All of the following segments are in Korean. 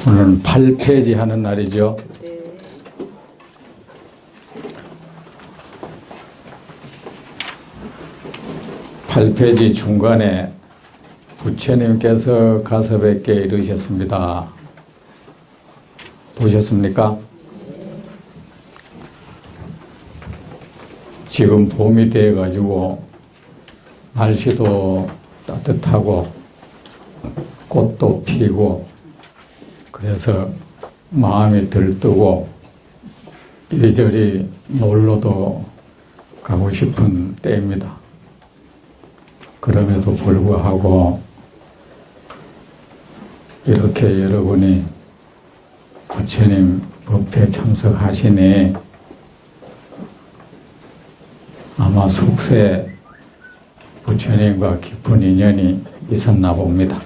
오늘은 8페이지 하는 날이죠. 네. 팔 페이지 중간에 부처님께서 가섭에게 이르셨습니다. 보셨습니까? 지금 봄이 되어가지고 날씨도 따뜻하고 꽃도 피고 그래서 마음이 들뜨고 이리저리 놀러도 가고 싶은 때입니다. 그럼에도 불구하고 이렇게 여러분이 부처님 법회에 참석하시니 아마 속세 부처님과 깊은 인연이 있었나 봅니다.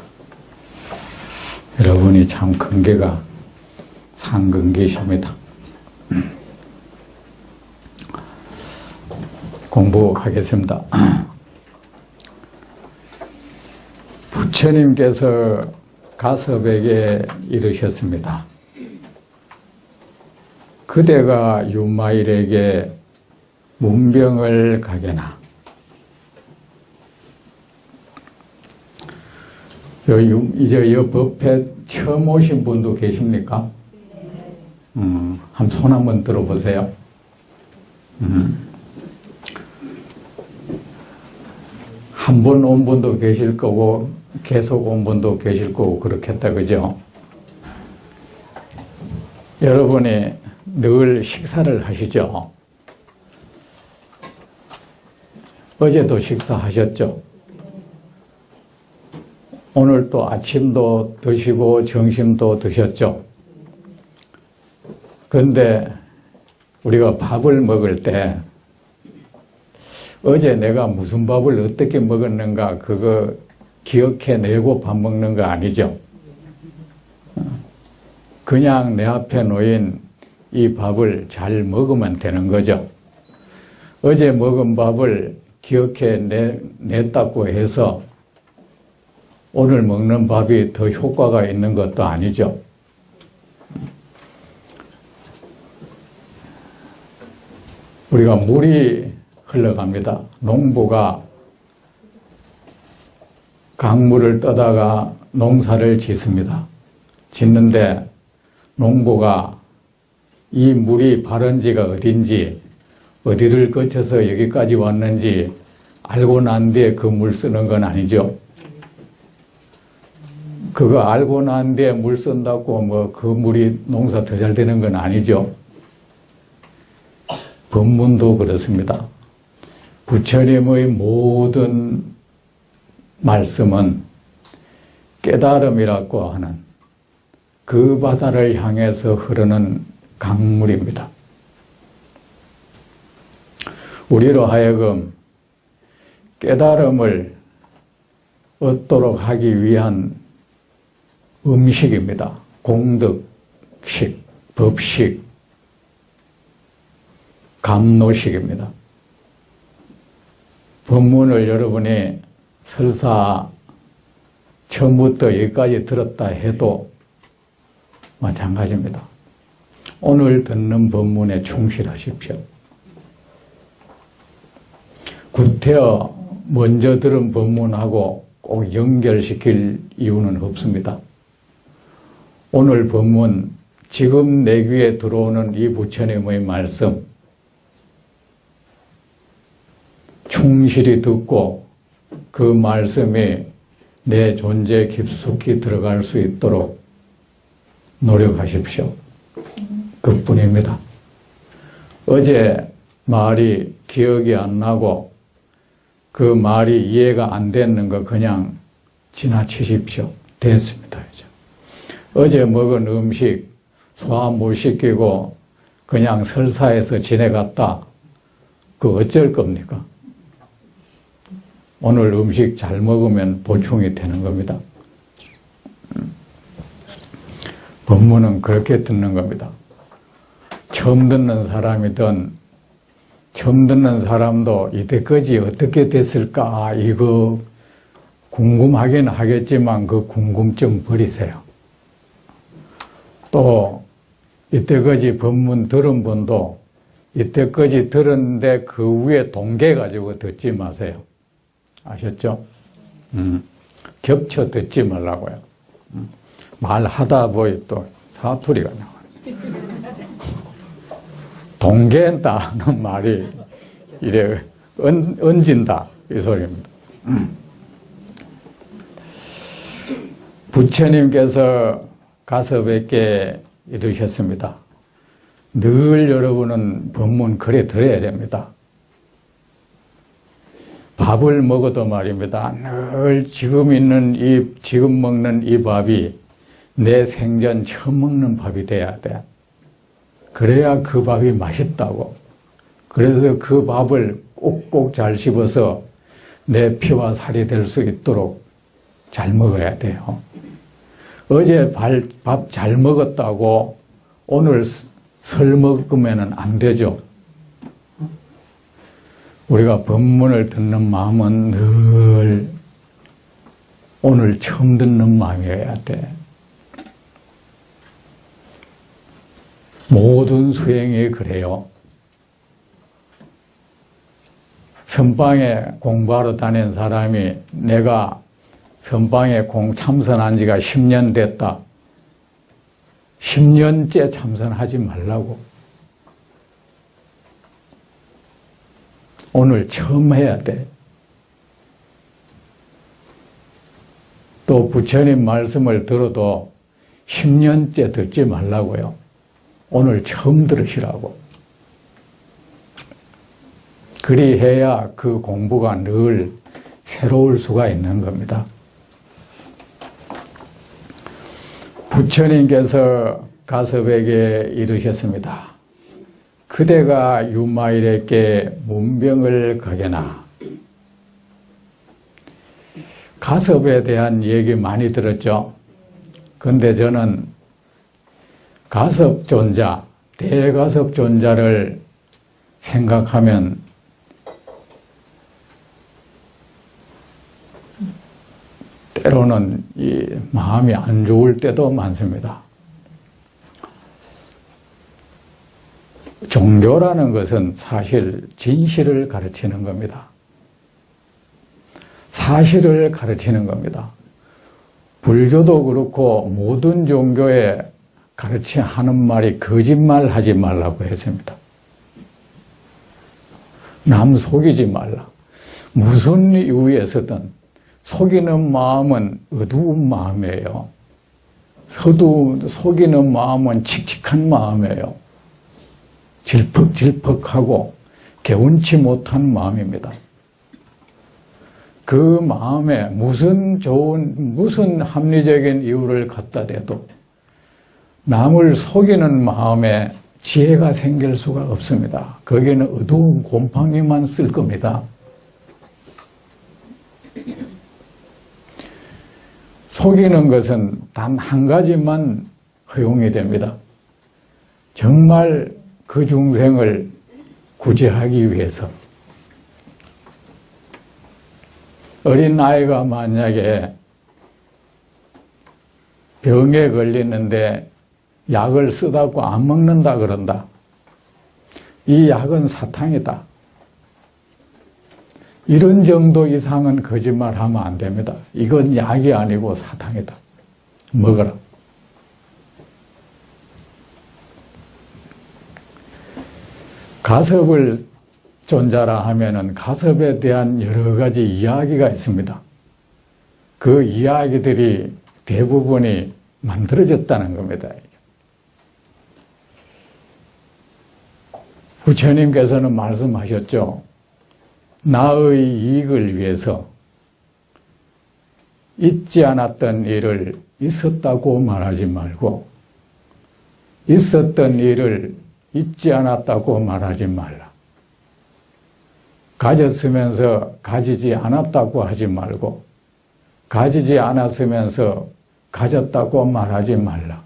여러분이 참 근계가 상근계십니다. 공부하겠습니다. 부처님께서 가섭에게 이르셨습니다. 그대가 유마일에게 문병을 가게나. 이제 이 법회 처음 오신 분도 계십니까? 한 손 한번 들어보세요. 한 번 온 분도 계실 거고 계속 온 분도 계실 거고 그렇겠다, 그죠? 여러분이 늘 식사를 하시죠? 어제도 식사하셨죠? 오늘 또 아침도 드시고 점심도 드셨죠? 그런데 우리가 밥을 먹을 때 어제 내가 무슨 밥을 어떻게 먹었는가 그거 기억해내고 밥 먹는 거 아니죠? 그냥 내 앞에 놓인 이 밥을 잘 먹으면 되는 거죠. 어제 먹은 밥을 기억해냈다고 해서 오늘 먹는 밥이 더 효과가 있는 것도 아니죠. 우리가 물이 흘러갑니다. 농부가 강물을 떠다가 농사를 짓습니다. 짓는데 농부가 이 물이 바른지가 어딘지 어디를 거쳐서 여기까지 왔는지 알고 난 뒤에 그 물 쓰는 건 아니죠. 그거 알고 난 뒤에 물 쓴다고 뭐 그 물이 농사 더 잘 되는 건 아니죠. 법문도 그렇습니다. 부처님의 모든 말씀은 깨달음이라고 하는 그 바다를 향해서 흐르는 강물입니다. 우리로 하여금 깨달음을 얻도록 하기 위한 음식입니다. 공덕식, 법식, 감노식입니다. 법문을 여러분이 설사 처음부터 여기까지 들었다 해도 마찬가지입니다. 오늘 듣는 법문에 충실하십시오. 구태여 먼저 들은 법문하고 꼭 연결시킬 이유는 없습니다. 오늘 법문, 지금 내 귀에 들어오는 이 부처님의 말씀 충실히 듣고 그 말씀이 내 존재에 깊숙이 들어갈 수 있도록 노력하십시오. 그뿐입니다. 어제 말이 기억이 안 나고 그 말이 이해가 안 됐는 거 그냥 지나치십시오. 됐습니다. 이제. 어제 먹은 음식 소화 못 시키고 그냥 설사해서 지내갔다. 그 어쩔 겁니까? 오늘 음식 잘 먹으면 보충이 되는 겁니다. 법문은 그렇게 듣는 겁니다. 처음 듣는 사람이든 처음 듣는 사람도 이때까지 어떻게 됐을까 이거 궁금하긴 하겠지만 그 궁금증 버리세요. 또 이때까지 법문 들은 분도 이때까지 들었는데 그 위에 동계 가지고 듣지 마세요. 아셨죠? 겹쳐 듣지 말라고요. 말하다 보니 또 사투리가 나와요. 동계다는 말이 이래 얹은다 이 소리입니다. 부처님께서 가서 뵙게 이르셨습니다. 늘 여러분은 법문 그래 들어야 됩니다. 밥을 먹어도 말입니다. 늘 지금 먹는 이 밥이 내 생전 처음 먹는 밥이 돼야 돼. 그래야 그 밥이 맛있다고. 그래서 그 밥을 꼭꼭 잘 씹어서 내 피와 살이 될 수 있도록 잘 먹어야 돼요. 어제 밥 잘 먹었다고 오늘 설 먹으면 안 되죠. 우리가 법문을 듣는 마음은 늘 오늘 처음 듣는 마음이어야 돼. 모든 수행이 그래요. 선방에 공부하러 다닌 사람이 내가 선방에 참선한 지가 10년 됐다. 10년째 참선하지 말라고. 오늘 처음 해야 돼. 또 부처님 말씀을 들어도 10년째 듣지 말라고요. 오늘 처음 들으시라고. 그리 해야 그 공부가 늘 새로울 수가 있는 겁니다. 부처님께서 가섭에게 이르셨습니다. 그대가 유마일에게 문병을 가게나. 가섭에 대한 얘기 많이 들었죠. 근데 저는 가섭존자, 대가섭존자를 생각하면 때로는 이 마음이 안 좋을 때도 많습니다. 종교라는 것은 사실 진실을 가르치는 겁니다. 사실을 가르치는 겁니다. 불교도 그렇고 모든 종교에 하는 말이 거짓말 하지 말라고 했습니다. 남 속이지 말라. 무슨 이유에서든 속이는 마음은 어두운 마음이에요. 속이는 마음은 칙칙한 마음이에요. 질퍽질퍽하고 개운치 못한 마음입니다. 그 마음에 무슨 합리적인 이유를 갖다 대도 남을 속이는 마음에 지혜가 생길 수가 없습니다. 거기에는 어두운 곰팡이만 쓸 겁니다. 속이는 것은 단 한 가지만 허용이 됩니다. 정말 그 중생을 구제하기 위해서. 어린 아이가 만약에 병에 걸리는데 약을 쓰다고 안 먹는다 그런다. 이 약은 사탕이다. 이런 정도 이상은 거짓말하면 안 됩니다. 이건 약이 아니고 사탕이다. 먹어라. 가섭을 존자라 하면은 가섭에 대한 여러 가지 이야기가 있습니다. 그 이야기들이 대부분이 만들어졌다는 겁니다. 부처님께서는 말씀하셨죠. 나의 이익을 위해서 있지 않았던 일을 있었다고 말하지 말고 있었던 일을 있지 않았다고 말하지 말라. 가졌으면서 가지지 않았다고 하지 말고 가지지 않았으면서 가졌다고 말하지 말라.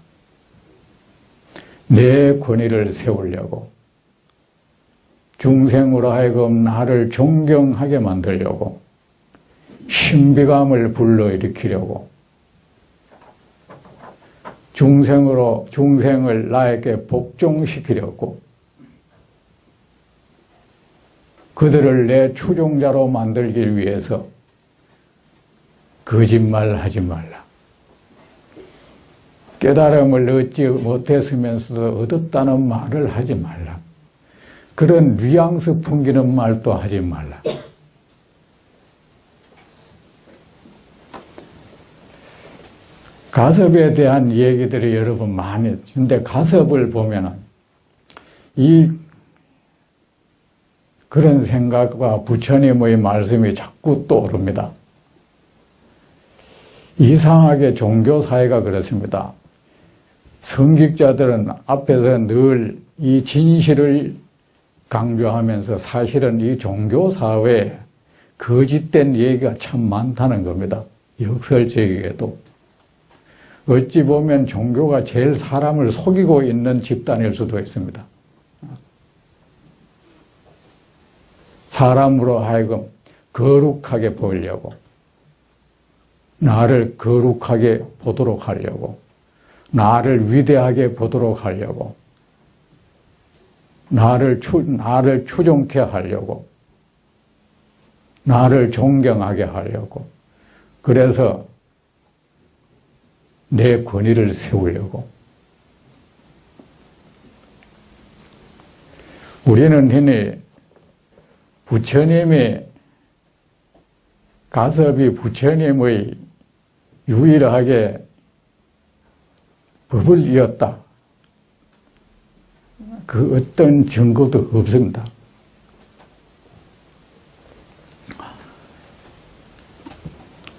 내 권위를 세우려고 중생으로 하여금 나를 존경하게 만들려고 신비감을 불러일으키려고 중생을 나에게 복종시키려고 그들을 내 추종자로 만들기 위해서 거짓말하지 말라. 깨달음을 얻지 못했으면서도 얻었다는 말을 하지 말라. 그런 뉘앙스 풍기는 말도 하지 말라. 가섭에 대한 얘기들이 여러분 많이 있어요. 근데 가섭을 보면은 그런 생각과 부처님의 말씀이 자꾸 떠오릅니다. 이상하게 종교사회가 그렇습니다. 성직자들은 앞에서 늘 이 진실을 강조하면서 사실은 이 종교사회에 거짓된 얘기가 참 많다는 겁니다. 역설적이게도. 어찌 보면 종교가 제일 사람을 속이고 있는 집단일 수도 있습니다. 사람으로 하여금 거룩하게 보이려고, 나를 거룩하게 보도록 하려고, 나를 위대하게 보도록 하려고, 나를 추종케 하려고, 나를 존경하게 하려고, 그래서 내 권위를 세우려고. 우리는 흔히 가섭이 부처님의 유일하게 법을 이었다. 그 어떤 증거도 없습니다.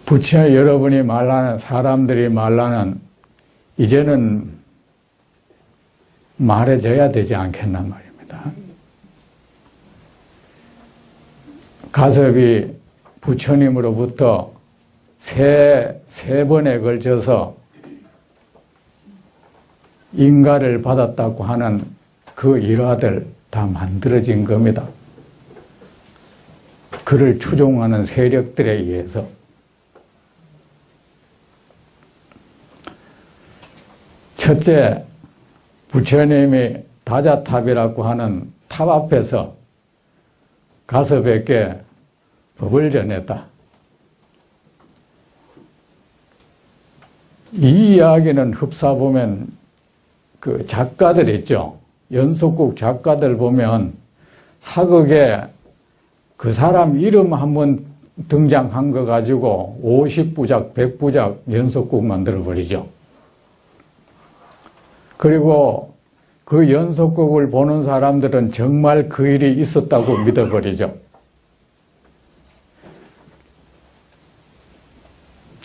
부처 여러분이 말하는, 사람들이 말하는, 이제는 말해줘야 되지 않겠나 말입니다. 가섭이 부처님으로부터 세 번에 걸쳐서 인가를 받았다고 하는 그 일화들 다 만들어진 겁니다. 그를 추종하는 세력들에 의해서. 첫째, 부처님이 다자탑이라고 하는 탑 앞에서 가섭에게 법을 전했다. 이 이야기는 흡사보면 그 작가들 있죠. 연속곡 작가들 보면 사극에 그 사람 이름 한번 등장한 거 가지고 50부작, 100부작 연속곡 만들어버리죠. 그리고 그 연속곡을 보는 사람들은 정말 그 일이 있었다고 믿어버리죠.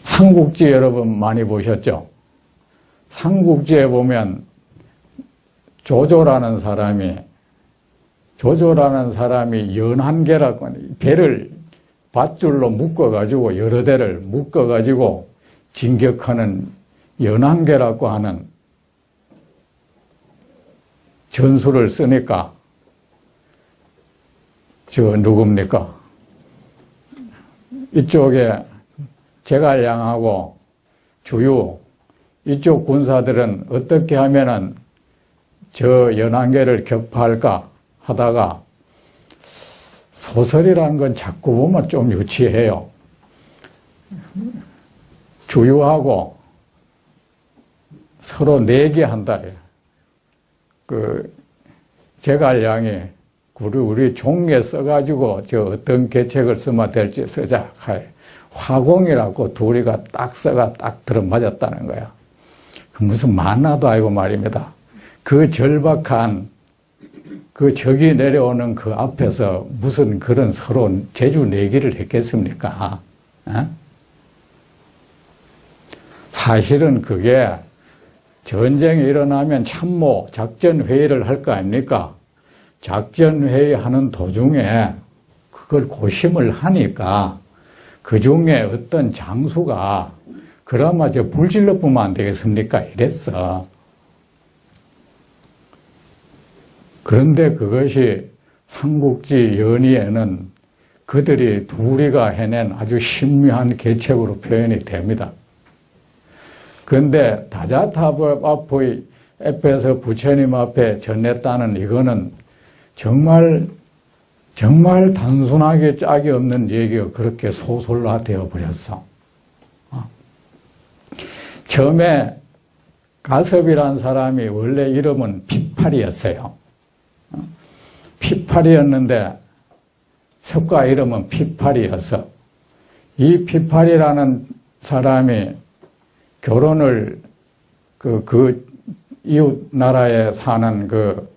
삼국지 여러분 많이 보셨죠? 삼국지에 보면 조조라는 사람이 연한계라고 배를 밧줄로 묶어가지고 여러 대를 묶어가지고 진격하는 연한계라고 하는 전술을 쓰니까 누굽니까? 이쪽에 제갈량하고 주유 이쪽 군사들은 어떻게 하면은 저 연한계를 격파할까 하다가 소설이라는 건 자꾸 보면 좀 유치해요. 주유하고 서로 내기한다. 그 제갈량이 우리 종에 써가지고 저 어떤 계책을 쓰면 될지 쓰자. 화공이라고 둘이가 딱 써가 딱 들어맞았다는 거야. 그 무슨 만화도 아니고 말입니다. 그 절박한 그 적이 내려오는 그 앞에서 무슨 그런 서로 재주 내기를 했겠습니까? 사실은 그게 전쟁이 일어나면 참모, 작전회의를 할 거 아닙니까? 작전회의 하는 도중에 그걸 고심을 하니까 그 중에 어떤 장수가 그나마 저 불질러 보면 안 되겠습니까? 이랬어. 그런데 그것이 삼국지 연의에는 그들이 둘이가 해낸 아주 신묘한 계책으로 표현이 됩니다. 그런데 다자탑 앞에서 부처님 앞에 전했다는 이거는 정말 단순하게 짝이 없는 얘기가 그렇게 소설화되어 버렸어. 처음에 가섭이란 사람이 원래 이름은 피팔이었어요. 피팔이었는데 석가 이름은 피팔이어서 이 피팔이라는 사람이 결혼을 그 이웃 나라에 사는 그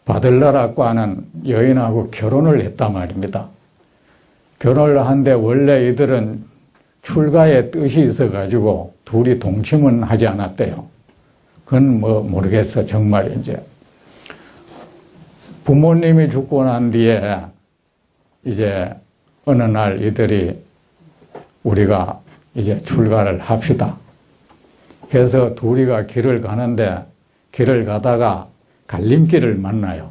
바들라라고 하는 여인하고 결혼을 했단 말입니다. 결혼을 한데 원래 이들은 출가의 뜻이 있어가지고 둘이 동침은 하지 않았대요. 그건 뭐 모르겠어, 정말 이제. 부모님이 죽고 난 뒤에 이제 어느 날 이들이 우리가 이제 출가를 합시다 해서 둘이가 길을 가는데 길을 가다가 갈림길을 만나요.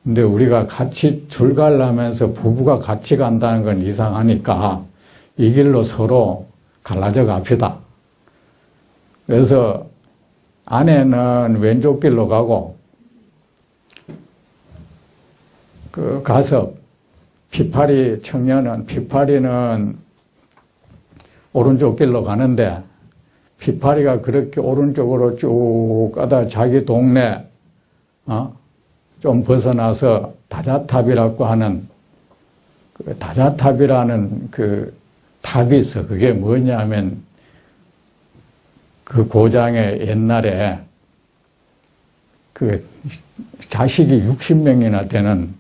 근데 우리가 같이 출가를 하면서 부부가 같이 간다는 건 이상하니까 이 길로 서로 갈라져 갑시다. 그래서 아내는 왼쪽 길로 가고 그 가서 피파리는 오른쪽 길로 가는데 피파리가 그렇게 오른쪽으로 쭉 가다 자기 동네 좀 벗어나서 다자탑이라고 하는 그 다자탑이라는 그 탑이 있어. 그게 뭐냐면 그 고장에 옛날에 그 자식이 60명이나 되는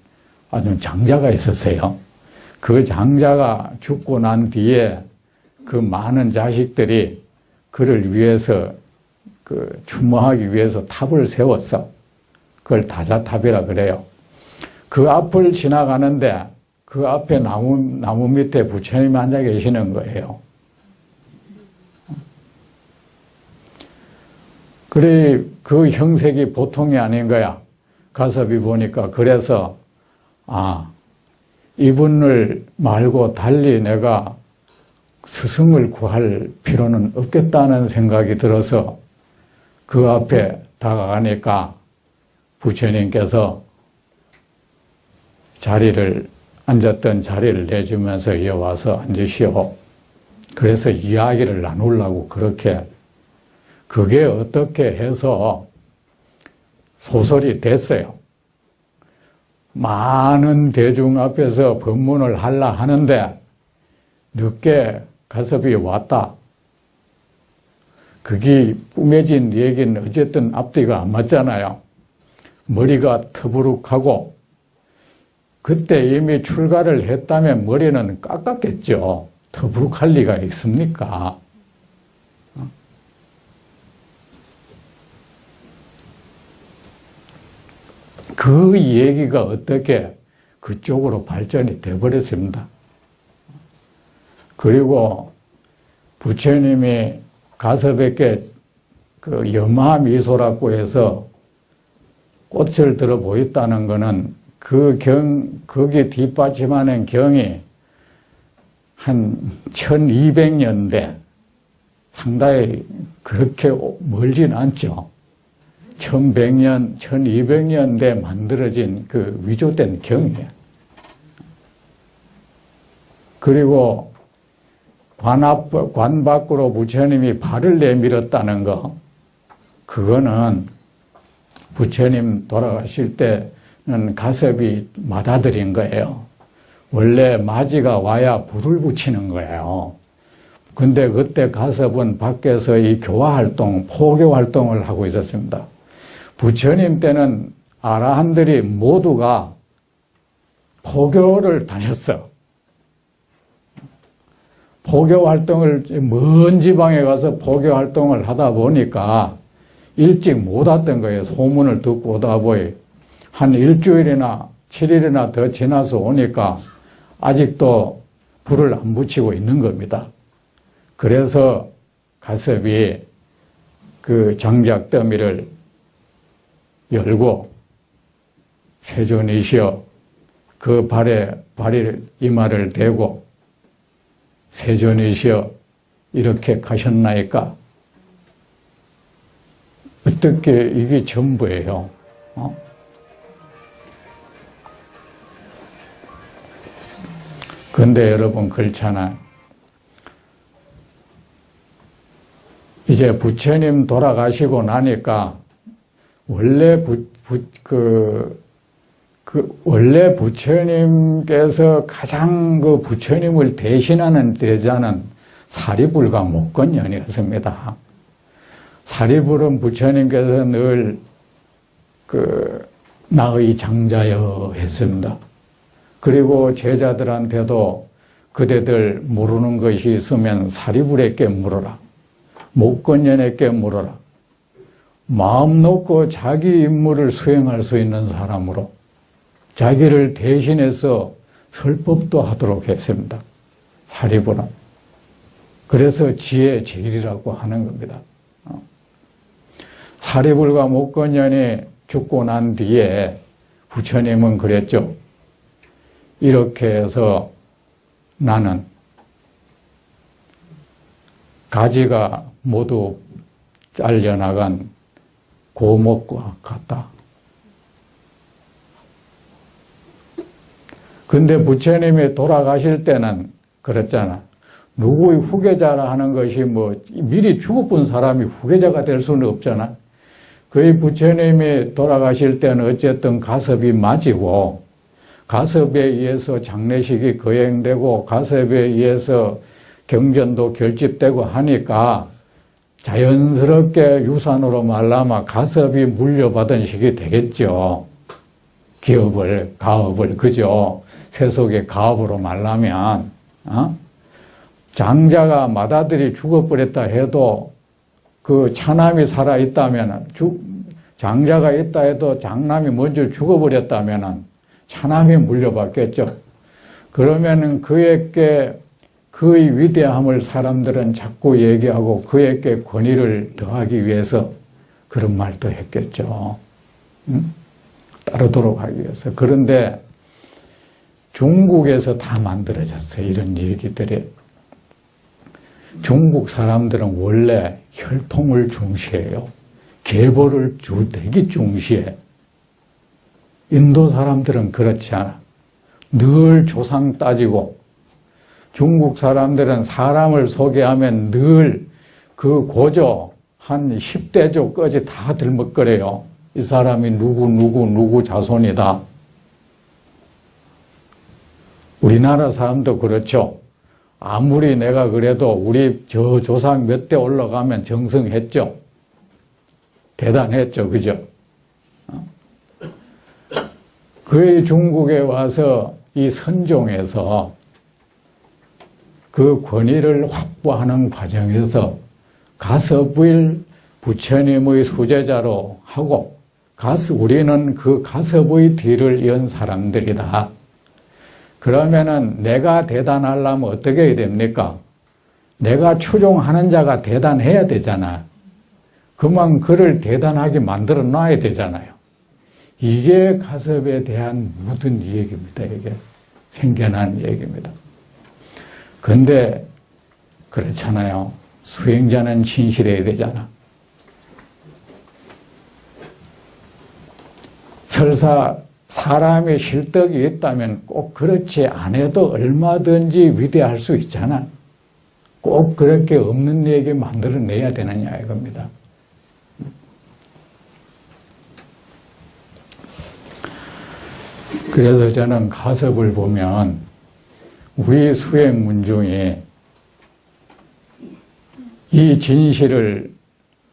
아주 장자가 있었어요. 그 장자가 죽고 난 뒤에 그 많은 자식들이 그를 위해서 그 추모하기 위해서 탑을 세웠어. 그걸 다자탑이라 그래요. 그 앞을 지나가는데 그 앞에 나무 밑에 부처님이 앉아 계시는 거예요. 그래, 그 형색이 보통이 아닌 거야. 가섭이 보니까. 그래서 이분을 말고 달리 내가 스승을 구할 필요는 없겠다는 생각이 들어서 그 앞에 다가가니까 부처님께서 앉았던 자리를 내주면서 이어와서 앉으시오. 그래서 이야기를 나누려고 그게 어떻게 해서 소설이 됐어요. 많은 대중 앞에서 법문을 하려 하는데 늦게 가섭이 왔다. 그게 뿜해진 얘기는 어쨌든 앞뒤가 안 맞잖아요. 머리가 터부룩하고 그때 이미 출가를 했다면 머리는 깎았겠죠. 터부룩할 리가 있습니까? 그 얘기가 어떻게 그쪽으로 발전이 되어버렸습니다. 그리고 부처님이 가섭에게 그 염화미소라고 해서 꽃을 들어 보였다는 것은 거기 뒷받침하는 경이 한 1200년대, 상당히 그렇게 멀진 않죠. 1100년, 1200년대 만들어진 그 위조된 경이에요. 그리고 관 밖으로 부처님이 발을 내밀었다는 거, 그거는 부처님 돌아가실 때는 가섭이 맞아들인 거예요. 원래 맞이가 와야 불을 붙이는 거예요. 근데 그때 가섭은 밖에서 이 교화활동, 포교활동을 하고 있었습니다. 부처님 때는 아라한들이 모두가 포교를 다녔어. 포교활동을 먼 지방에 가서 포교활동을 하다 보니까 일찍 못 왔던 거예요. 소문을 듣고 오다 보니 한 일주일이나 7일이나 더 지나서 오니까 아직도 불을 안 붙이고 있는 겁니다. 그래서 가섭이 그 장작 더미를 열고 세존이시여 그 이마를 대고 세존이시여 이렇게 가셨나이까? 어떻게 이게 전부예요? 그런데 여러분 그렇잖아. 이제 부처님 돌아가시고 나니까 원래 원래 부처님께서 가장 그 부처님을 대신하는 제자는 사리불과 목건연이었습니다. 사리불은 부처님께서 늘 나의 장자여 했습니다. 그리고 제자들한테도 그대들 모르는 것이 있으면 사리불에게 물어라. 목건연에게 물어라. 마음 놓고 자기 임무를 수행할 수 있는 사람으로 자기를 대신해서 설법도 하도록 했습니다. 사리불은. 그래서 지혜 제일이라고 하는 겁니다. 사리불과 목건연이 죽고 난 뒤에 부처님은 그랬죠. 이렇게 해서 나는 가지가 모두 잘려나간 고목과 같다. 근데 부처님이 돌아가실 때는 그랬잖아. 누구의 후계자라 하는 것이 미리 죽어본 사람이 후계자가 될 수는 없잖아. 그의 부처님이 돌아가실 때는 어쨌든 가섭이 맞이고, 가섭에 의해서 장례식이 거행되고, 가섭에 의해서 경전도 결집되고 하니까 자연스럽게 유산으로 말라마 가섭이 물려받은 식이 되겠죠. 가업을, 그죠? 세속의 가업으로 말라면, 장자가 맏아들이 죽어버렸다 해도 그 차남이 살아있다면, 장자가 있다 해도 장남이 먼저 죽어버렸다면 차남이 물려받겠죠. 그러면 그에게 그의 위대함을 사람들은 자꾸 얘기하고 그에게 권위를 더하기 위해서 그런 말도 했겠죠. 따르도록 하기 위해서. 그런데 중국에서 다 만들어졌어요. 이런 얘기들이. 중국 사람들은 원래 혈통을 중시해요. 계보를 되게 중시해. 인도 사람들은 그렇지 않아. 늘 조상 따지고, 중국 사람들은 사람을 소개하면 늘 그 고조 한 10대조까지 다 들먹거려요. 이 사람이 누구 자손이다. 우리나라 사람도 그렇죠. 아무리 내가 그래도 우리 저 조상 몇 대 올라가면 정승했죠. 대단했죠. 그죠? 그의 중국에 와서 이 선종에서 그 권위를 확보하는 과정에서 가섭을 부처님의 수제자로 하고 우리는 그 가섭의 뒤를 이은 사람들이다. 그러면은 내가 대단하려면 어떻게 해야 됩니까? 내가 추종하는 자가 대단해야 되잖아. 그만 그를 대단하게 만들어 놔야 되잖아요. 이게 가섭에 대한 묻은 얘기입니다. 이게 생겨난 얘기입니다. 근데 그렇잖아요. 수행자는 진실해야 되잖아. 설사 사람의 실덕이 있다면 꼭 그렇지 않아도 얼마든지 위대할 수 있잖아. 꼭 그렇게 없는 얘기 만들어내야 되느냐 이겁니다. 그래서 저는 가섭을 보면 우리 수행문 중에 이 진실을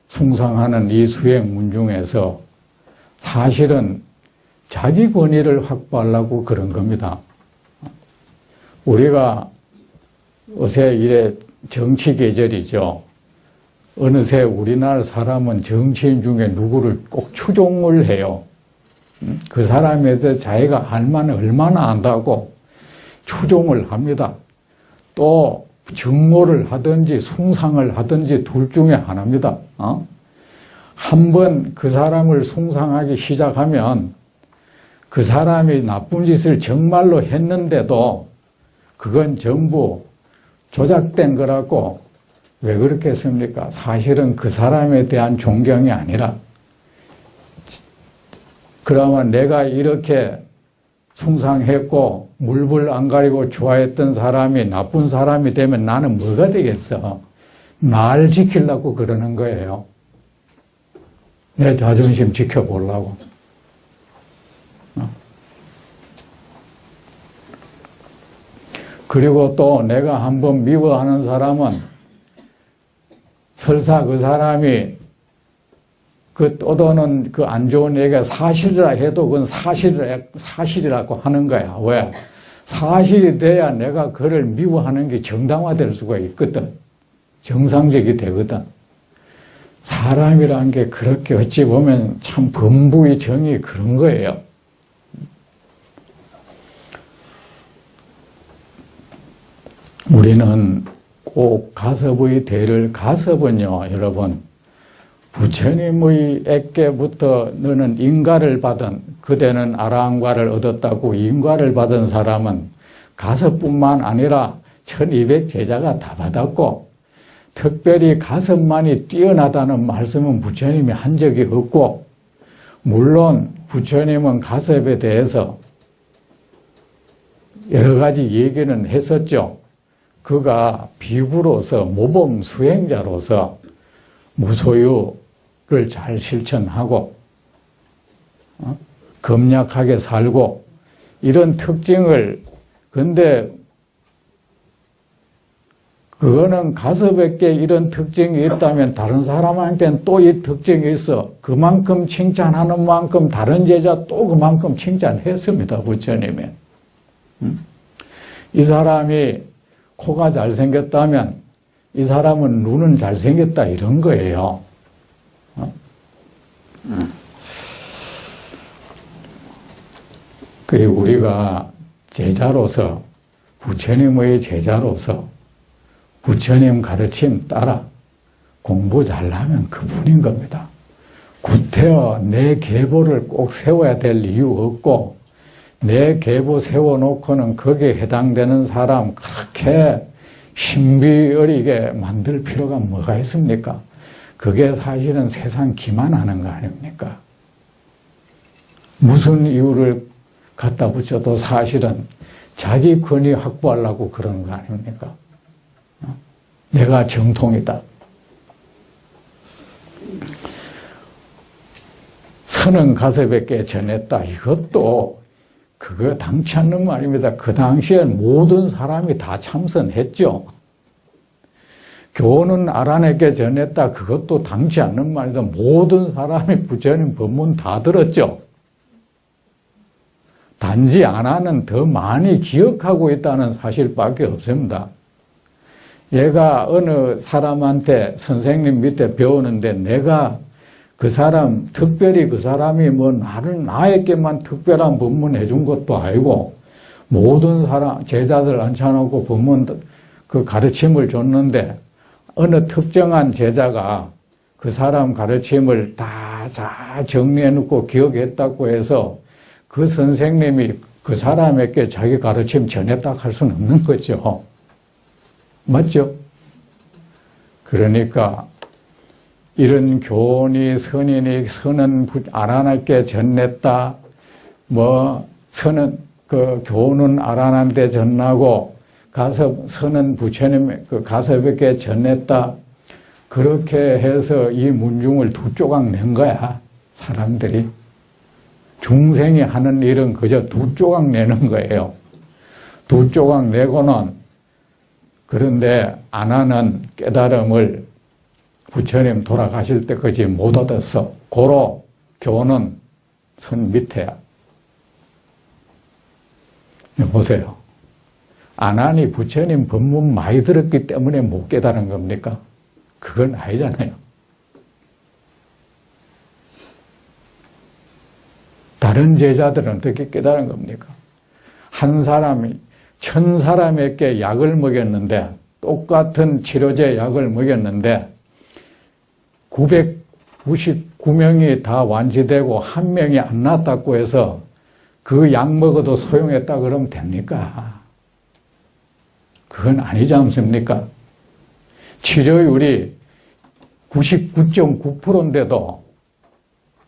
숭상하는 이 수행문 중에서 사실은 자기 권위를 확보하려고 그런 겁니다. 우리가 요새 이래 정치 계절이죠. 어느새 우리나라 사람은 정치인 중에 누구를 꼭 추종을 해요. 그 사람에 대해서 자기가 알만은 얼마나 안다고 추종을 합니다. 또 증오를 하든지 숭상을 하든지 둘 중에 하나입니다. 한번 그 사람을 숭상하기 시작하면 그 사람이 나쁜 짓을 정말로 했는데도 그건 전부 조작된 거라고 왜 그렇게 했습니까? 사실은 그 사람에 대한 존경이 아니라 그러면 내가 이렇게 숭상했고 물불 안 가리고 좋아했던 사람이 나쁜 사람이 되면 나는 뭐가 되겠어? 날 지키려고 그러는 거예요. 내 자존심 지켜보려고. 그리고 또 내가 한번 미워하는 사람은 설사 그 사람이 그 떠도는 그 안 좋은 얘기가 사실이라 해도 그건 사실이라고 하는 거야. 왜? 사실이 돼야 내가 그를 미워하는 게 정당화될 수가 있거든. 정상적이 되거든. 사람이란 게 그렇게 어찌 보면 참 범부의 정이 그런 거예요. 우리는 꼭 가섭의 대를, 가섭은요, 여러분, 부처님의 액계부터 너는 인가를 받은, 그대는 아라한과를 얻었다고 인가를 받은 사람은 가섭뿐만 아니라 1200 제자가 다 받았고, 특별히 가섭만이 뛰어나다는 말씀은 부처님이 한 적이 없고, 물론 부처님은 가섭에 대해서 여러 가지 얘기는 했었죠. 그가 비구로서 모범 수행자로서 무소유를 잘 실천하고 검약하게 살고 이런 특징을, 근데 그거는 가섭에게 이런 특징이 있다면 다른 사람한테는 또 이 특징이 있어. 그만큼 칭찬하는 만큼 다른 제자 또 그만큼 칭찬했습니다. 부처님이. 이 사람이 코가 잘생겼다면 이 사람은 눈은 잘생겼다 이런 거예요. 그리고 우리가 제자로서, 부처님의 제자로서 부처님 가르침 따라 공부 잘하면 그뿐인 겁니다. 구태여 내 계보를 꼭 세워야 될 이유 없고, 내 계보 세워놓고는 거기에 해당되는 사람 그렇게 신비어리게 만들 필요가 뭐가 있습니까? 그게 사실은 세상 기만하는 거 아닙니까? 무슨 이유를 갖다 붙여도 사실은 자기 권위 확보하려고 그러는 거 아닙니까? 내가 정통이다. 선은 가섭에게 전했다. 이것도 그거 당치 않는 말입니다. 그 당시엔 모든 사람이 다 참선했죠. 교훈은 아란에게 전했다. 그것도 당치 않는 말이다. 모든 사람이 부처님 법문 다 들었죠. 단지 아란은 더 많이 기억하고 있다는 사실밖에 없습니다. 얘가 어느 사람한테 선생님 밑에 배우는데 내가 그 사람, 특별히 그 사람이 뭐 나에게만 특별한 법문 해준 것도 아니고 모든 사람, 제자들 앉혀놓고 법문 그 가르침을 줬는데 어느 특정한 제자가 그 사람 가르침을 다 잘 정리해놓고 기억했다고 해서 그 선생님이 그 사람에게 자기 가르침 전했다 할 수는 없는 거죠. 맞죠? 그러니까 이런 교훈이 선인이 선은 아란에게 전했다. 선은 그 교훈은 아란한테 전하고 선은 부처님 그 가섭에게 전했다. 그렇게 해서 이 문중을 두 조각 낸 거야. 사람들이. 중생이 하는 일은 그저 두 조각 내는 거예요. 두 조각 내고는, 그런데 아나는 깨달음을 부처님 돌아가실 때까지 못 얻었어. 고로 교훈은 선 밑에야. 보세요. 아난이 부처님 법문 많이 들었기 때문에 못 깨달은 겁니까? 그건 아니잖아요. 다른 제자들은 어떻게 깨달은 겁니까? 한 사람이 1000사람에게 약을 먹였는데, 똑같은 치료제 약을 먹였는데 999명이 다 완치되고 1명이 안 낫다고 해서 그 약 먹어도 소용했다 그러면 됩니까? 그건 아니지 않습니까? 치료율이 99.9%인데도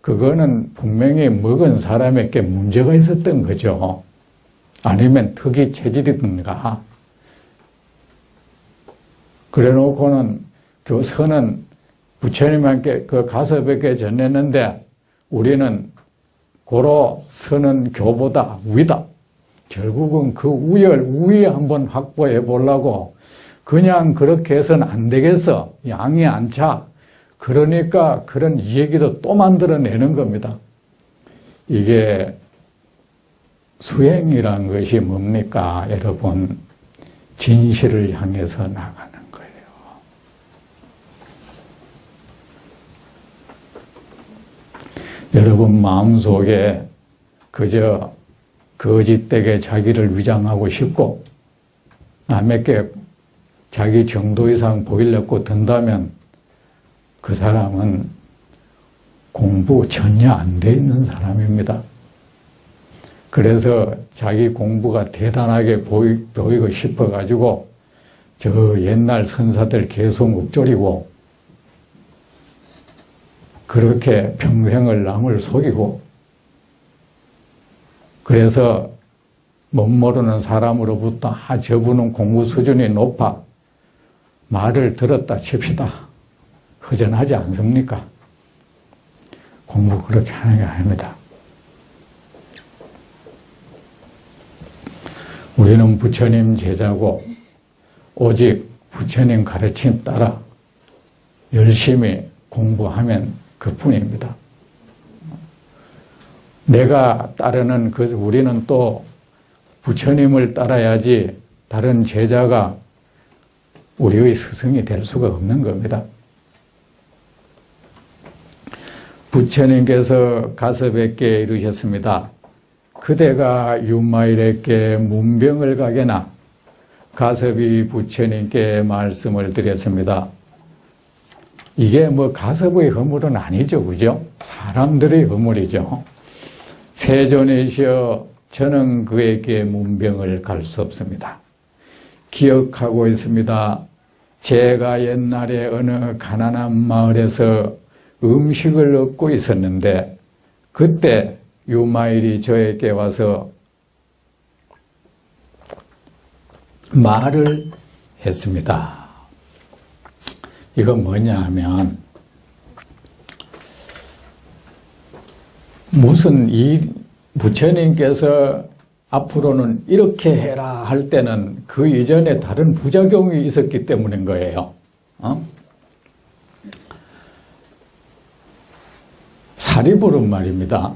그거는 분명히 먹은 사람에게 문제가 있었던 거죠. 아니면 특이 체질이든가. 그래 놓고는 선은 부처님께 그 가섭에게 전했는데 우리는 고로 선은 교보다 위다. 결국은 그 우위 한번 확보해 보려고 그냥 그렇게 해서는 안 되겠어. 양이 안 차. 그러니까 그런 얘기도 또 만들어내는 겁니다. 이게 수행이란 것이 뭡니까? 여러분, 진실을 향해서 나가는 거예요. 여러분 마음속에 그저 거짓되게 자기를 위장하고 싶고 남에게 자기 정도 이상 보이려고 든다면 그 사람은 공부 전혀 안 돼 있는 사람입니다. 그래서 자기 공부가 대단하게 보이고 싶어가지고 저 옛날 선사들 계속 읊조리고 그렇게 평생을 남을 속이고 그래서 못 모르는 사람으로부터 저분은 공부 수준이 높아 말을 들었다 칩시다. 허전하지 않습니까? 공부 그렇게 하는 게 아닙니다. 우리는 부처님 제자고 오직 부처님 가르침 따라 열심히 공부하면 그뿐입니다. 내가 따르는 우리는 또 부처님을 따라야지 다른 제자가 우리의 스승이 될 수가 없는 겁니다. 부처님께서 가섭에게 이르셨습니다. 그대가 유마일에게 문병을 가게나. 가섭이 부처님께 말씀을 드렸습니다. 이게 가섭의 허물은 아니죠, 그죠? 사람들의 허물이죠. 세존이시여, 저는 그에게 문병을 갈 수 없습니다. 기억하고 있습니다. 제가 옛날에 어느 가난한 마을에서 음식을 얻고 있었는데 그때 유마일이 저에게 와서 말을 했습니다. 이건 뭐냐 하면 무슨 부처님께서 앞으로는 이렇게 해라 할 때는 그 이전에 다른 부작용이 있었기 때문인 거예요. 사리불은 말입니다.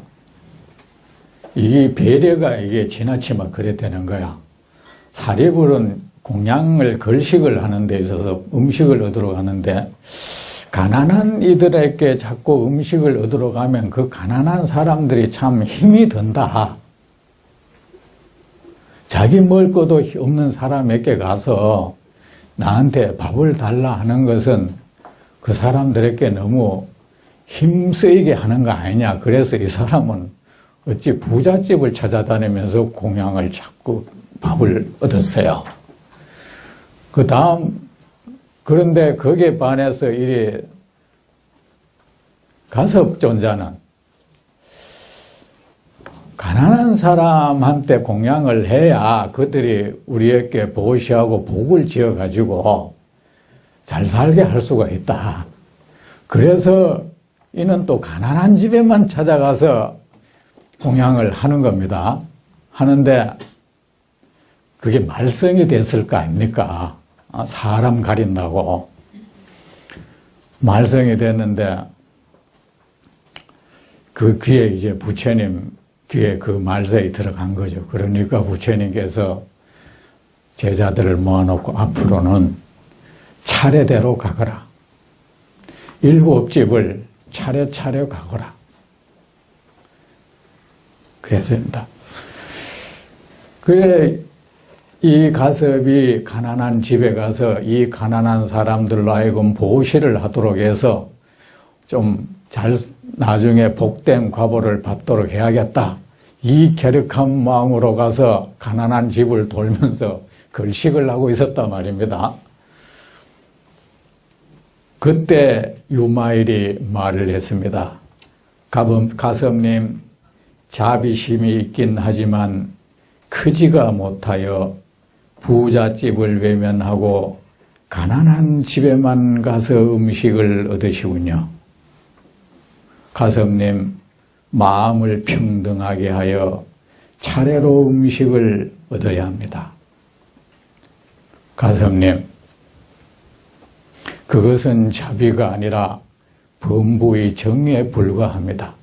이 배려가 이게 지나치면 그래 되는 거야. 사리불은 공양을 걸식을 하는 데 있어서 음식을 얻으러 가는데 가난한 이들에게 자꾸 음식을 얻으러 가면 그 가난한 사람들이 참 힘이 든다. 자기 먹을 것도 없는 사람에게 가서 나한테 밥을 달라 하는 것은 그 사람들에게 너무 힘쓰이게 하는 거 아니냐. 그래서 이 사람은 어찌 부잣집을 찾아다니면서 공양을 자꾸 밥을 얻었어요. 그 다음, 그런데 거기에 반해서 이 가섭존자는 가난한 사람한테 공양을 해야 그들이 우리에게 보시하고 복을 지어가지고 잘 살게 할 수가 있다. 그래서 이는 또 가난한 집에만 찾아가서 공양을 하는 겁니다. 하는데 그게 말썽이 됐을 거 아닙니까? 사람 가린다고. 말썽이 됐는데 그 귀에 이제 부처님 귀에 그 말썽이 들어간 거죠. 그러니까 부처님께서 제자들을 모아놓고 앞으로는 차례대로 가거라. 7집을 차례차례 가거라. 그랬습니다. 그래, 이 가섭이 가난한 집에 가서 이 가난한 사람들로 하여금 보시를 하도록 해서 좀 나중에 복된 과보를 받도록 해야겠다. 이 쾌력한 마음으로 가서 가난한 집을 돌면서 걸식을 하고 있었단 말입니다. 그때 유마일이 말을 했습니다. 가섭님, 자비심이 있긴 하지만 크지가 못하여 부잣집을 외면하고 가난한 집에만 가서 음식을 얻으시군요. 가섭님, 마음을 평등하게 하여 차례로 음식을 얻어야 합니다. 가섭님, 그것은 자비가 아니라 범부의 정의에 불과합니다.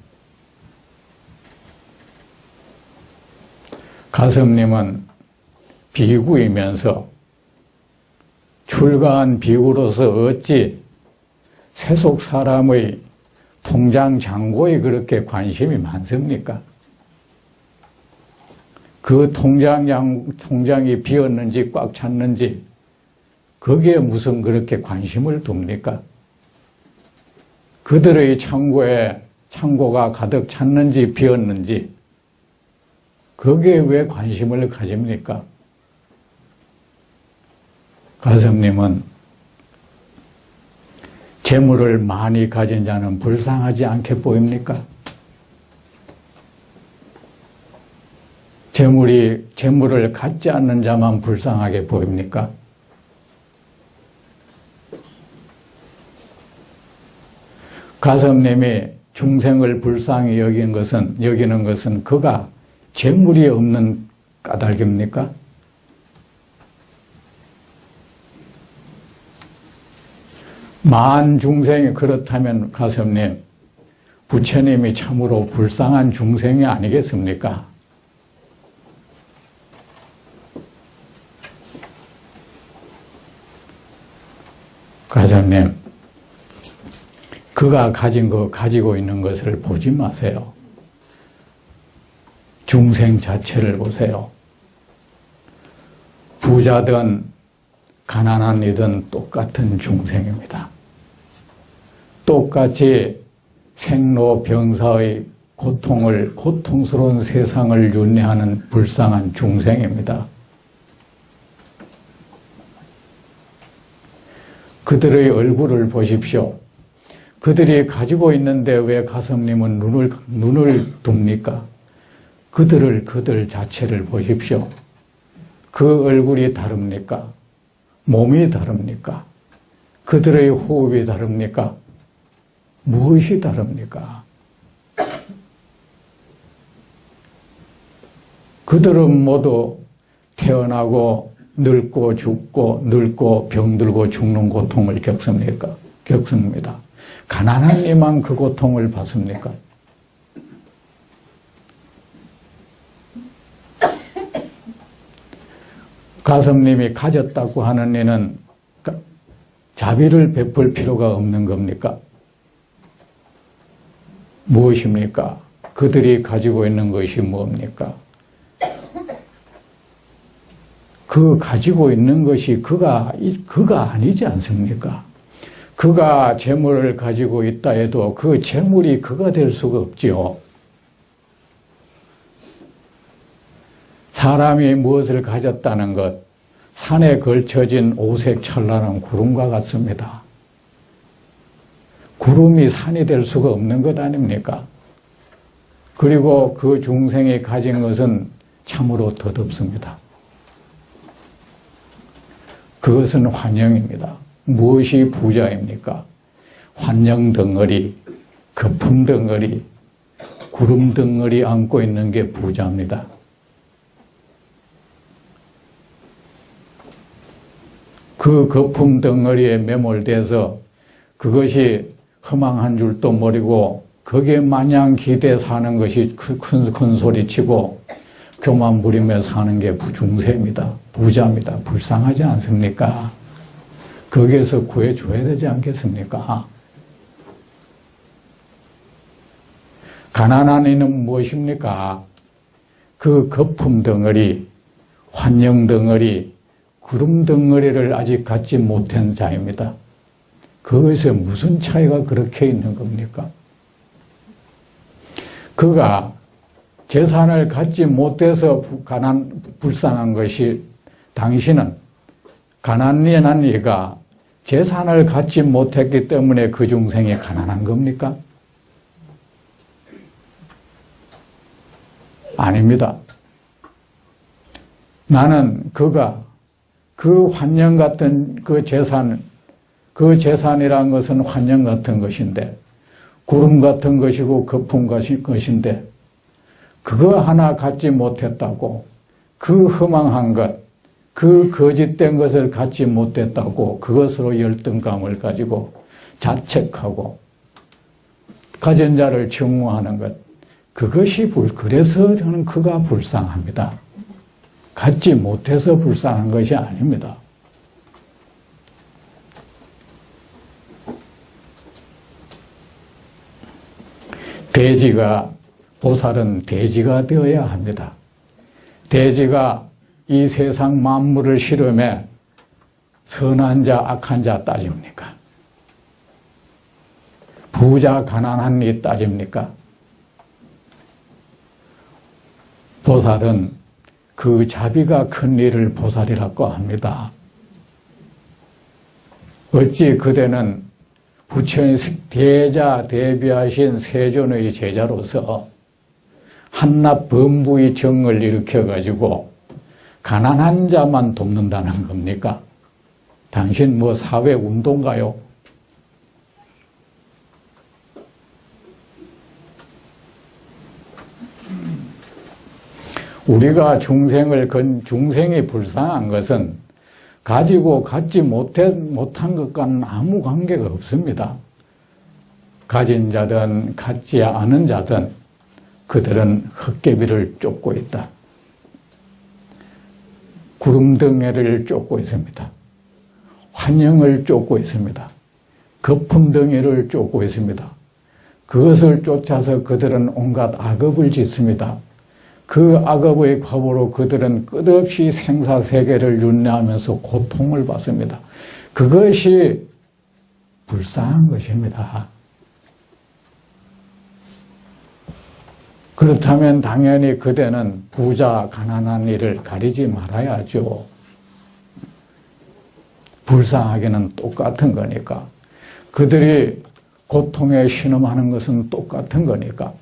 가섭님은 비구이면서 출가한 비구로서 어찌 세속 사람의 통장 잔고에 그렇게 관심이 많습니까? 그 통장이 비었는지 꽉 찼는지 거기에 무슨 그렇게 관심을 둡니까? 그들의 창고가 가득 찼는지 비었는지 거기에 왜 관심을 가집니까? 가섭님은 재물을 많이 가진 자는 불쌍하지 않게 보입니까? 재물을 갖지 않는 자만 불쌍하게 보입니까? 가섭님이 중생을 불쌍히 여기는 것은 그가 재물이 없는 까닭입니까? 만 중생이 그렇다면 가섭님, 부처님이 참으로 불쌍한 중생이 아니겠습니까? 가섭님, 그가 가지고 있는 것을 보지 마세요. 중생 자체를 보세요. 부자든 가난한 이든 똑같은 중생입니다. 똑같이 생로병사의 고통스러운 세상을 윤회하는 불쌍한 중생입니다. 그들의 얼굴을 보십시오. 그들이 가지고 있는데 왜 가섭님은 눈을 둡니까? 그들 자체를 보십시오. 그 얼굴이 다릅니까? 몸이 다릅니까? 그들의 호흡이 다릅니까? 무엇이 다릅니까? 그들은 모두 태어나고 늙고 죽고 늙고 병들고 죽는 고통을 겪습니다. 가난한 이만 그 고통을 받습니까? 가섭님이 가졌다고 하는 이는 자비를 베풀 필요가 없는 겁니까? 무엇입니까? 그들이 가지고 있는 것이 뭡니까? 그 가지고 있는 것이 그가 아니지 않습니까? 그가 재물을 가지고 있다 해도 그 재물이 그가 될 수가 없지요. 사람이 무엇을 가졌다는 것, 산에 걸쳐진 오색 찬란한 구름과 같습니다. 구름이 산이 될 수가 없는 것 아닙니까? 그리고 그 중생이 가진 것은 참으로 덧없습니다. 그것은 환영입니다. 무엇이 부자입니까? 환영 덩어리, 거품 덩어리, 구름 덩어리 안고 있는 게 부자입니다. 그 거품 덩어리에 매몰돼서 그것이 허망한 줄도 모르고 거기에 마냥 기대 사는 것이 큰 소리치고 교만 부리며 사는 게 중세입니다. 부자입니다. 불쌍하지 않습니까? 거기에서 구해줘야 되지 않겠습니까? 가난한 이는 무엇입니까? 그 거품 덩어리, 환영 덩어리, 구름 덩어리를 아직 갖지 못한 자입니다. 그것에 무슨 차이가 그렇게 있는 겁니까? 그가 재산을 갖지 못해서 불쌍한 것이, 당신은 가난한 이가 재산을 갖지 못했기 때문에 그 중생이 가난한 겁니까? 아닙니다. 나는 그가 그 환영 같은 그 재산이라는 것은 환영 같은 것인데, 구름 같은 것이고 거품 같은 것인데, 그거 하나 갖지 못했다고, 그 허망한 것, 그 거짓된 것을 갖지 못했다고 그것으로 열등감을 가지고 자책하고 가진 자를 증오하는 것, 그것이 그래서 저는 그가 불쌍합니다. 갖지 못해서 불쌍한 것이 아닙니다. 보살은 대지가 되어야 합니다. 대지가 이 세상 만물을 실험해 선한 자, 악한 자 따집니까? 부자, 가난한 이 따집니까? 보살은 그 자비가 큰 일을 보살이라고 합니다. 어찌 그대는 부처의 대자 대비하신 세존의 제자로서 한낱 범부의 정을 일으켜가지고 가난한 자만 돕는다는 겁니까? 당신 뭐 사회운동가요? 우리가 중생이 불쌍한 것은 가지고 갖지 못한 것과는 아무 관계가 없습니다. 가진 자든 갖지 않은 자든 그들은 헛개비를 쫓고 있다. 구름덩이를 쫓고 있습니다. 환영을 쫓고 있습니다. 거품덩이를 쫓고 있습니다. 그것을 쫓아서 그들은 온갖 악업을 짓습니다. 그 악업의 과보로 그들은 끝없이 생사세계를 윤회하면서 고통을 받습니다. 그것이 불쌍한 것입니다. 그렇다면 당연히 그대는 부자, 가난한 일을 가리지 말아야죠. 불쌍하게는 똑같은 거니까. 그들이 고통에 신음하는 것은 똑같은 거니까.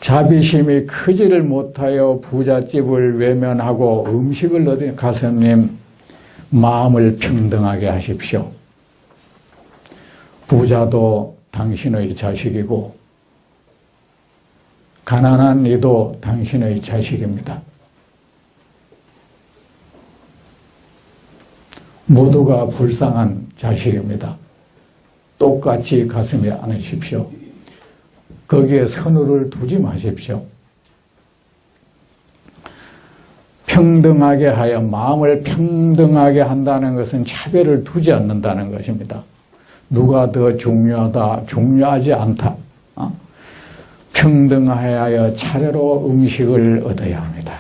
자비심이 크지를 못하여 부잣집을 외면하고 음식을 얻은 가슴님, 마음을 평등하게 하십시오. 부자도 당신의 자식이고 가난한 이도 당신의 자식입니다. 모두가 불쌍한 자식입니다. 똑같이 가슴에 안으십시오. 거기에 선우를 두지 마십시오. 평등하게 하여 마음을 평등하게 한다는 것은 차별을 두지 않는다는 것입니다. 누가 더 중요하다, 중요하지 않다. 평등하여 차례로 음식을 얻어야 합니다.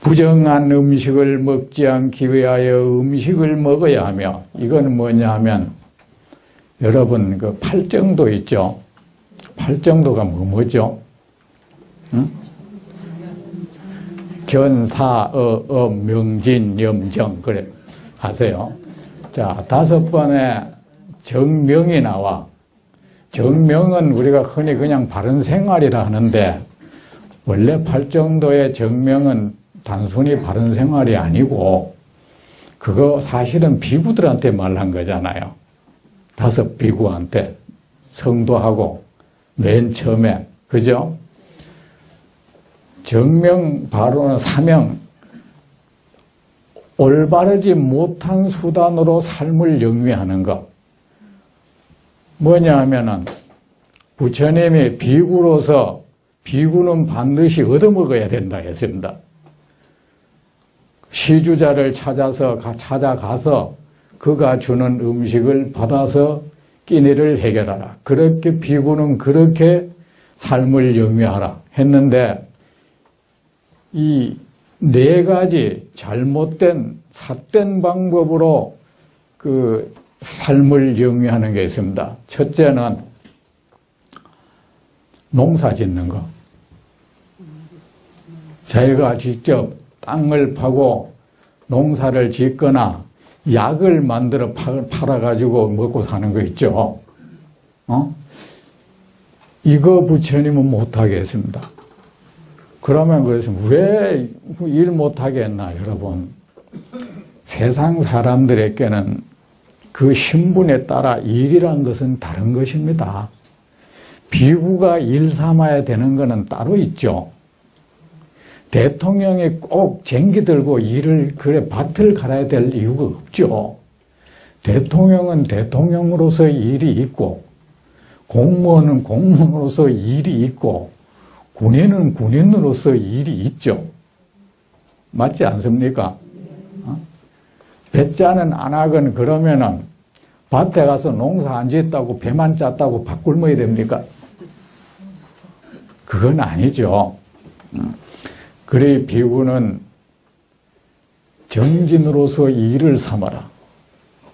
부정한 음식을 먹지 않기 위하여 음식을 먹어야 하며, 이건 뭐냐 하면, 여러분 그 팔정도 있죠. 팔정도가 뭐죠? 응? 견사, 명진, 염정, 그래 하세요. 자, 5번에 정명이 나와. 정명은 우리가 흔히 그냥 바른 생활이라 하는데, 원래 팔정도의 정명은 단순히 바른 생활이 아니고, 그거 사실은 비구들한테 말한 거잖아요. 5 비구한테 성도하고 맨 처음에, 그죠? 정명 바로는 사명, 올바르지 못한 수단으로 삶을 영위하는 것. 뭐냐 하면은 부처님이 비구로서 비구는 반드시 얻어먹어야 된다 했습니다. 시주자를 찾아가서 그가 주는 음식을 받아서 끼니를 해결하라. 그렇게 비구는 그렇게 삶을 영위하라 했는데, 이 4가지 잘못된 삿된 방법으로 그 삶을 영위하는 게 있습니다. 첫째는 농사 짓는 거. 자기가 직접 땅을 파고 농사를 짓거나 약을 만들어 팔아가지고 먹고 사는 거 있죠. 이거 부처님은 못하겠습니다. 그러면 그래서 왜 일 못하겠나, 여러분. 세상 사람들에게는 그 신분에 따라 일이란 것은 다른 것입니다. 비구가 일 삼아야 되는 것은 따로 있죠. 대통령이 꼭 쟁기 들고 일을, 그래, 밭을 갈아야 될 이유가 없죠. 대통령은 대통령으로서 일이 있고, 공무원은 공무원으로서 일이 있고, 군인은 군인으로서 일이 있죠. 맞지 않습니까? 배짜는 안 하건 그러면은 밭에 가서 농사 안 짓다고 배만 짰다고 밥 굶어야 됩니까? 그건 아니죠. 그래 비구는 정진으로서 일을 삼아라.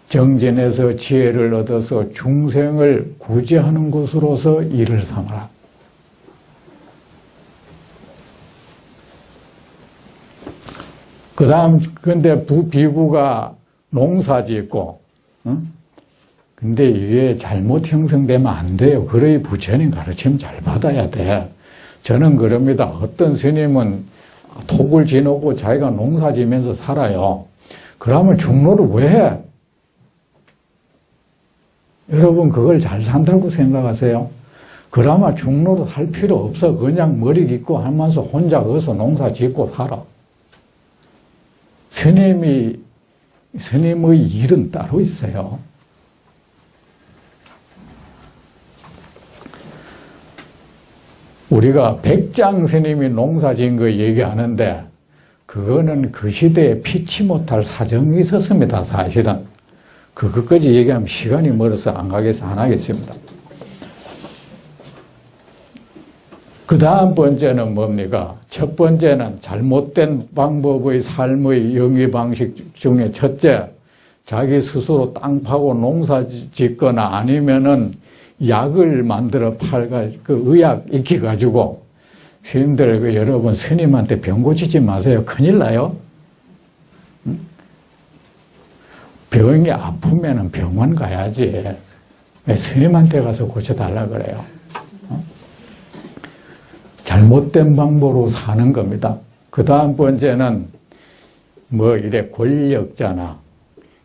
정진에서 지혜를 얻어서 중생을 구제하는 것으로서 일을 삼아라. 그 다음, 근데 비구가 농사 짓고, 근데 이게 잘못 형성되면 안 돼요. 그래 부처님 가르침 잘 받아야 돼. 저는 그럽니다. 어떤 스님은 톡을 지놓고 자기가 농사 지면서 살아요. 그러면 중로를 왜 해? 여러분 그걸 잘 산다고 생각하세요? 그러면 중로를 할 필요 없어. 그냥 머리 깃고 하면서 혼자 거기서 농사 짓고 살아. 스님의 일은 따로 있어요. 우리가 백장 스님이 농사 지은 거 얘기하는데 그거는 그 시대에 피치 못할 사정이 있었습니다. 사실은. 그것까지 얘기하면 시간이 멀어서 안 하겠습니다. 그 다음 번째는 뭡니까? 첫 번째는 잘못된 방법의 삶의 영위 방식 중에 첫째, 자기 스스로 땅 파고 농사 짓거나 아니면은 약을 만들어 그 의약 익혀가지고, 스님들, 여러분, 스님한테 병 고치지 마세요. 큰일 나요. 병이 아프면은 병원 가야지. 왜 스님한테 가서 고쳐달라 그래요? 잘못된 방법으로 사는 겁니다. 그 다음 번째는 이래 권력자나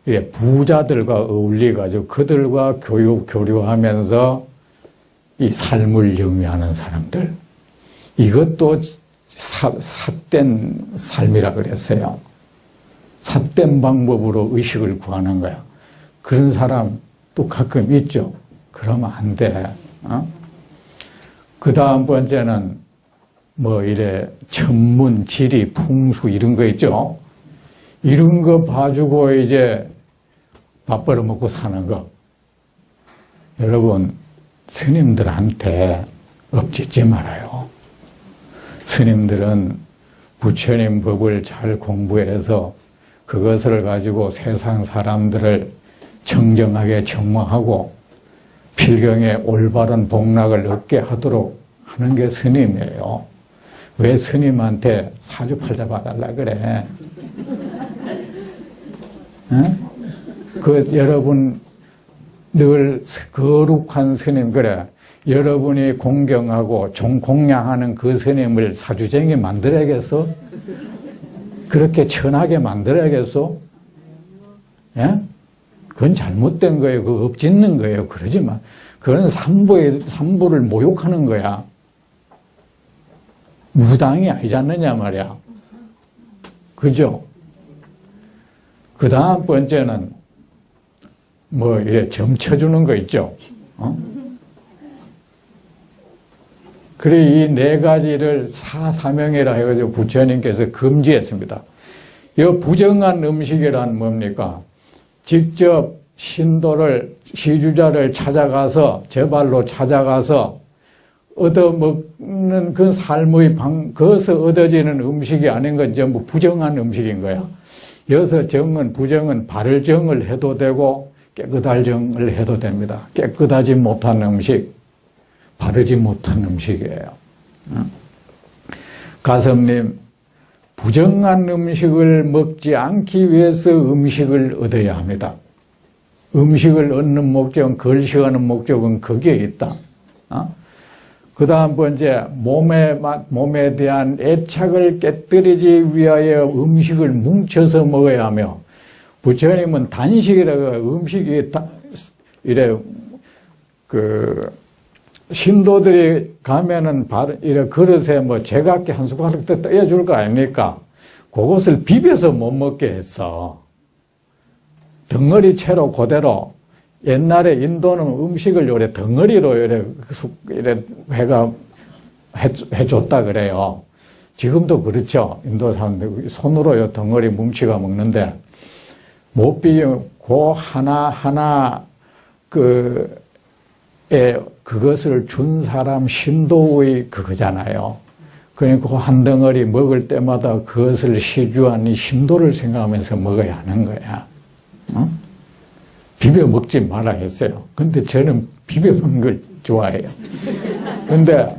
이래 부자들과 어울려가지고 그들과 교류하면서 이 삶을 영위하는 사람들. 이것도 삿된 삶이라 그랬어요. 삿된 방법으로 의식을 구하는 거야. 그런 사람도 가끔 있죠. 그러면 안 돼. 그 다음 번째는 이래 천문, 지리, 풍수 이런 거 있죠. 이런 거 봐주고 이제 밥 벌어먹고 사는 거. 여러분, 스님들한테 엎짓지 말아요. 스님들은 부처님 법을 잘 공부해서 그것을 가지고 세상 사람들을 청정하게 정화하고 필경에 올바른 복락을 얻게 하도록 하는 게 스님이에요. 왜 스님한테 사주팔자 봐달라 그래? 여러분 늘 거룩한 스님, 그래. 여러분이 공경하고 공양하는 그 스님을 사주쟁이 만들어야겠어? 그렇게 천하게 만들어야겠어? 예? 그건 잘못된 거예요. 그거 엎짓는 거예요. 그러지 마. 그건 삼부를 모욕하는 거야. 무당이 아니지 않느냐 말이야. 그죠? 그 다음 번째는 이래 점쳐주는 거 있죠. 그래, 이 네 가지를 사사명이라 해가지고 부처님께서 금지했습니다. 이 부정한 음식이란 뭡니까? 직접 시주자를 찾아가서, 제 발로 찾아가서 얻어먹는 그 삶의 거기서 얻어지는 음식이 아닌 건 전부 부정한 음식인 거야. 여기서 부정은 발을 정을 해도 되고, 깨끗할정을 해도 됩니다. 깨끗하지 못한 음식, 바르지 못한 음식이에요. 가섭님, 부정한 음식을 먹지 않기 위해서 음식을 얻어야 합니다. 음식을 얻는 목적은, 걸식하는 목적은 거기에 있다. 그 다음 번째, 몸에 대한 애착을 깨뜨리지 위하여 음식을 뭉쳐서 먹어야 하며, 부처님은 단식이라고 음식이 이래 신도들이 가면은 이래 그릇에 뭐 제각기 한 숟가락 더 떠줄 거 아닙니까? 그것을 비벼서 못 먹게 했어. 덩어리 채로 그대로. 옛날에 인도는 음식을 요래 덩어리로 이래 해줬다 그래요. 지금도 그렇죠. 인도 사람들 손으로 요 덩어리 뭉치가 먹는데, 못 비벼, 하나하나 그것을 준 사람 신도의 그거잖아요. 그러니까 그 한 덩어리 먹을 때마다 그것을 시주한 이 신도를 생각하면서 먹어야 하는 거야. 비벼 먹지 말아 했어요. 근데 저는 비벼 먹는 걸 좋아해요. 근데,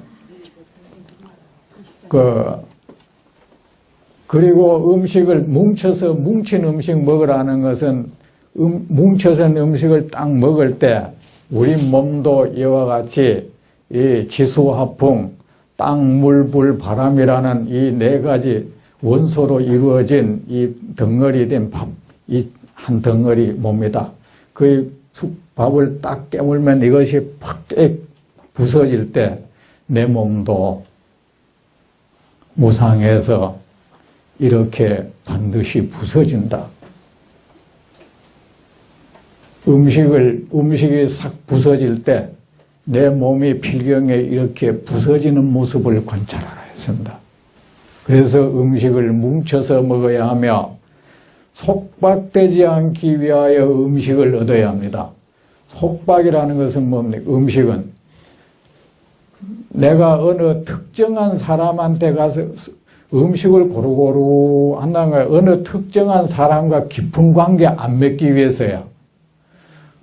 그리고 음식을 뭉친 음식 먹으라는 것은, 뭉쳐서 음식을 딱 먹을 때, 우리 몸도 이와 같이 이 지수화풍, 땅, 물, 불, 바람이라는 이 네 가지 원소로 이루어진 이 덩어리 된 밥, 이 한 덩어리 몸이다. 그 밥을 딱 깨물면 이것이 팍 부서질 때 내 몸도 무상해서 이렇게 반드시 부서진다. 음식이 싹 부서질 때 내 몸이 필경에 이렇게 부서지는 모습을 관찰하라 했습니다. 그래서 음식을 뭉쳐서 먹어야 하며 속박되지 않기 위하여 음식을 얻어야 합니다. 속박이라는 것은 뭡니까? 음식은 내가 어느 특정한 사람한테 가서 음식을 고루고루 한다는 거야. 어느 특정한 사람과 깊은 관계 안 맺기 위해서야.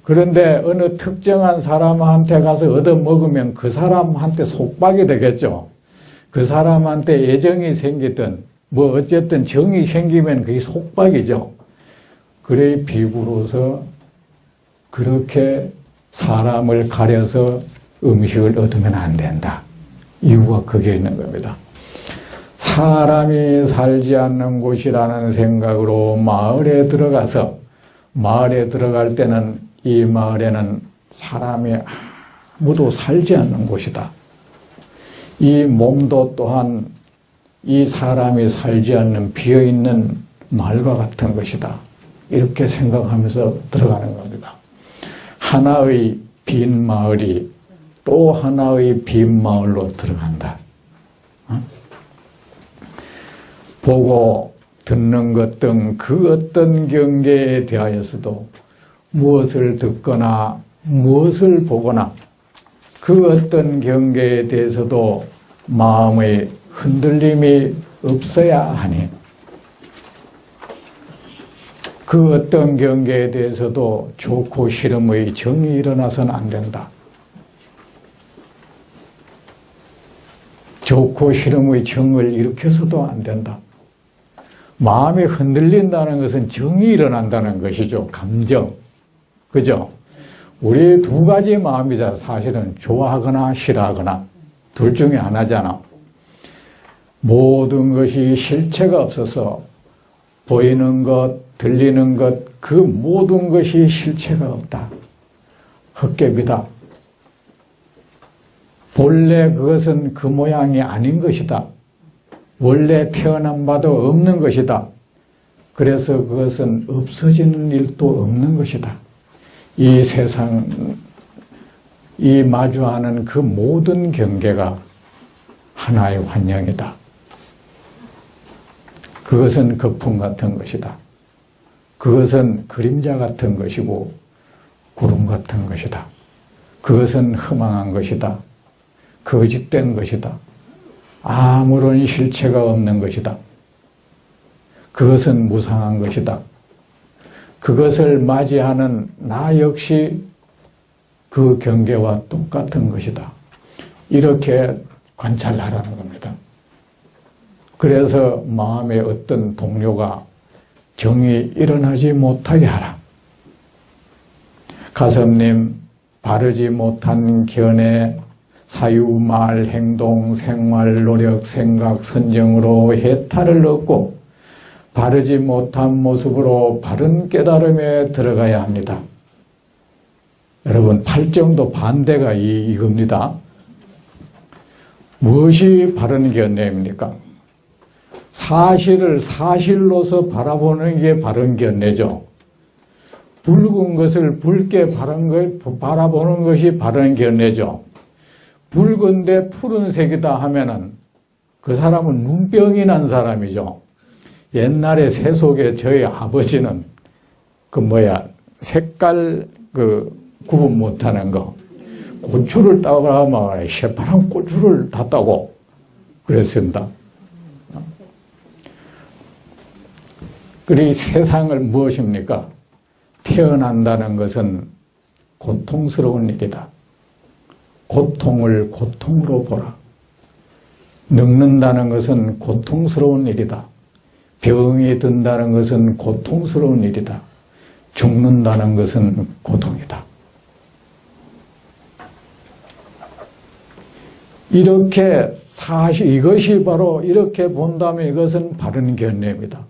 그런데 어느 특정한 사람한테 가서 얻어 먹으면 그 사람한테 속박이 되겠죠. 그 사람한테 애정이 생기든 뭐 어쨌든 정이 생기면 그게 속박이죠. 그래 비구로서 그렇게 사람을 가려서 음식을 얻으면 안 된다. 이유가 거기에 있는 겁니다. 사람이 살지 않는 곳이라는 생각으로 마을에 들어갈 때는 이 마을에는 사람이 아무도 살지 않는 곳이다. 이 몸도 또한 이 사람이 살지 않는 비어있는 마을과 같은 것이다. 이렇게 생각하면서 들어가는 겁니다. 하나의 빈 마을이 또 하나의 빈 마을로 들어간다. 보고 듣는 것 등 그 어떤 경계에 대하여서도 무엇을 듣거나 무엇을 보거나 그 어떤 경계에 대해서도 마음의 흔들림이 없어야 하니 그 어떤 경계에 대해서도 좋고 싫음의 정이 일어나서는 안 된다. 좋고 싫음의 정을 일으켜서도 안 된다. 마음이 흔들린다는 것은 정이 일어난다는 것이죠. 감정. 그죠? 우리 두 가지 마음이잖아. 사실은 좋아하거나 싫어하거나 둘 중에 하나잖아. 모든 것이 실체가 없어서 보이는 것, 들리는 것, 그 모든 것이 실체가 없다. 헛개비다. 본래 그것은 그 모양이 아닌 것이다. 원래 태어난 바도 없는 것이다. 그래서 그것은 없어지는 일도 없는 것이다. 이 세상, 이 마주하는 그 모든 경계가 하나의 환영이다. 그것은 거품 같은 것이다. 그것은 그림자 같은 것이고 구름 같은 것이다. 그것은 허망한 것이다. 거짓된 것이다. 아무런 실체가 없는 것이다. 그것은 무상한 것이다. 그것을 맞이하는 나 역시 그 경계와 똑같은 것이다. 이렇게 관찰하라는 겁니다. 그래서 마음에 어떤 동료가 정이 일어나지 못하게 하라. 가섭님, 바르지 못한 견해, 사유, 말, 행동, 생활, 노력, 생각, 선정으로 해탈을 얻고 바르지 못한 모습으로 바른 깨달음에 들어가야 합니다. 여러분, 팔정도 반대가 이겁니다. 무엇이 바른 견해입니까? 사실을 사실로서 바라보는 게 바른 견해죠. 붉은 것을 붉게 바라보는 것이 바른 견해죠. 붉은데 푸른색이다 하면은 그 사람은 눈병이 난 사람이죠. 옛날에 세속에 저희 아버지는 색깔 구분 못하는 거, 고추를 따가면 새파란 고추를 다 따고 그랬습니다. 그리고 세상을 무엇입니까? 태어난다는 것은 고통스러운 일이다. 고통을 고통으로 보라. 늙는다는 것은 고통스러운 일이다. 병이 든다는 것은 고통스러운 일이다. 죽는다는 것은 고통이다. 이렇게 이것이 바로 이렇게 본다면 이것은 바른 견해입니다.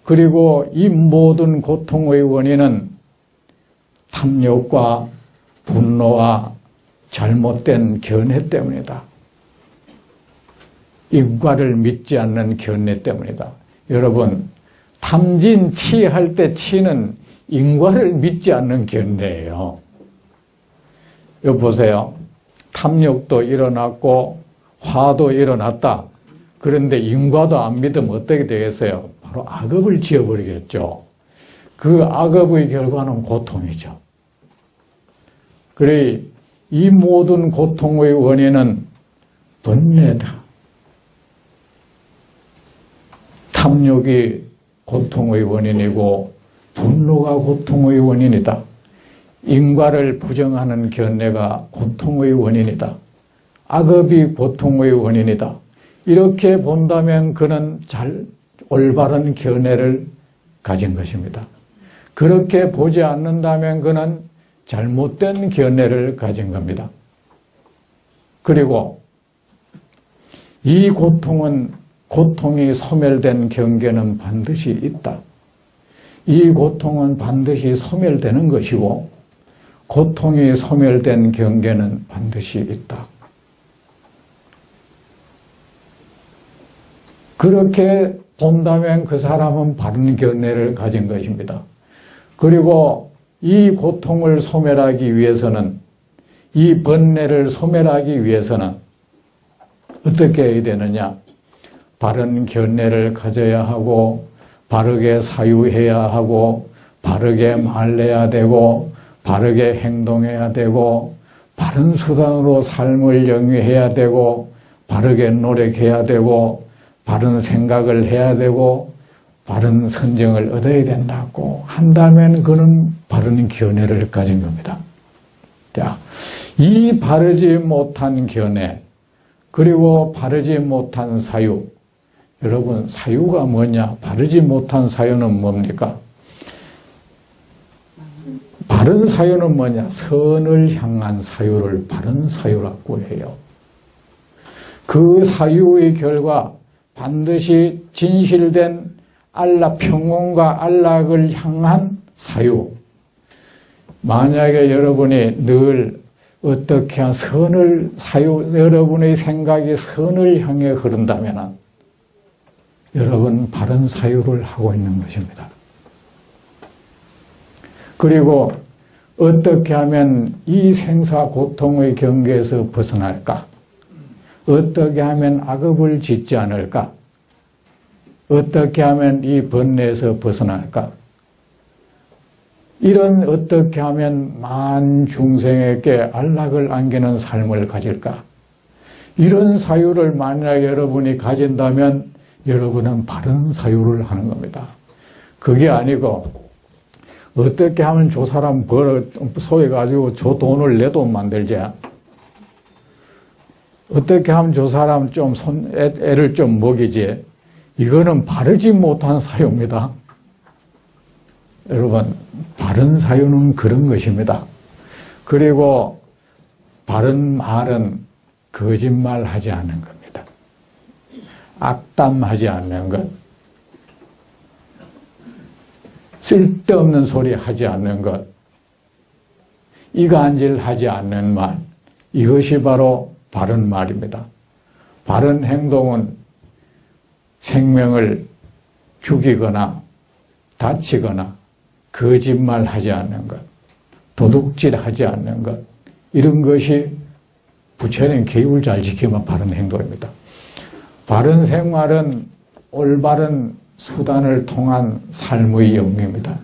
그리고 이 모든 고통의 원인은 탐욕과 분노와 잘못된 견해 때문이다. 인과를 믿지 않는 견해 때문이다. 여러분, 탐진, 치할 때 치는 인과를 믿지 않는 견해예요. 여기 보세요. 탐욕도 일어났고 화도 일어났다. 그런데 인과도 안 믿으면 어떻게 되겠어요? 바로 악업을 지어버리겠죠. 그 악업의 결과는 고통이죠. 그래, 이 모든 고통의 원인은 번뇌다. 탐욕이 고통의 원인이고 분노가 고통의 원인이다. 인과를 부정하는 견해가 고통의 원인이다. 악업이 고통의 원인이다. 이렇게 본다면 그는 올바른 견해를 가진 것입니다. 그렇게 보지 않는다면 그는 잘못된 견해를 가진 겁니다. 그리고 이 고통이 소멸된 경계는 반드시 있다. 이 고통은 반드시 소멸되는 것이고 고통이 소멸된 경계는 반드시 있다. 그렇게 본다면 그 사람은 바른 견해를 가진 것입니다. 그리고 이 고통을 소멸하기 위해서는, 이 번뇌를 소멸하기 위해서는 어떻게 해야 되느냐? 바른 견해를 가져야 하고 바르게 사유해야 하고 바르게 말해야 되고 바르게 행동해야 되고 바른 수단으로 삶을 영위해야 되고 바르게 노력해야 되고 바른 생각을 해야 되고 바른 선정을 얻어야 된다고 한다면 그는 바른 견해를 가진 겁니다. 자, 이 바르지 못한 견해 그리고 바르지 못한 사유, 여러분 사유가 뭐냐? 바르지 못한 사유는 뭡니까? 바른 사유는 뭐냐? 선을 향한 사유를 바른 사유라고 해요. 그 사유의 결과 반드시 진실된 평온과 안락을 향한 사유. 만약에 여러분이 늘 어떻게 여러분의 생각이 선을 향해 흐른다면 여러분 바른 사유를 하고 있는 것입니다. 그리고 어떻게 하면 이 생사 고통의 경계에서 벗어날까? 어떻게 하면 악업을 짓지 않을까? 어떻게 하면 이 번뇌에서 벗어날까? 이런 어떻게 하면 만 중생에게 안락을 안기는 삶을 가질까? 이런 사유를 만약 여러분이 가진다면 여러분은 바른 사유를 하는 겁니다. 그게 아니고 어떻게 하면 저 사람 소해가지고 저 돈을 내 돈 만들지? 어떻게 하면 저 사람 좀 애를 좀 먹이지? 이거는 바르지 못한 사유입니다. 여러분, 바른 사유는 그런 것입니다. 그리고 바른 말은 거짓말하지 않는 겁니다. 악담하지 않는 것. 쓸데없는 소리 하지 않는 것. 이간질하지 않는 말. 이것이 바로 바른 말입니다. 바른 행동은 생명을 죽이거나 다치거나 거짓말하지 않는 것, 도둑질하지 않는 것, 이런 것이 부처님 계율 잘 지키면 바른 행동입니다. 바른 생활은 올바른 수단을 통한 삶의 영입니다.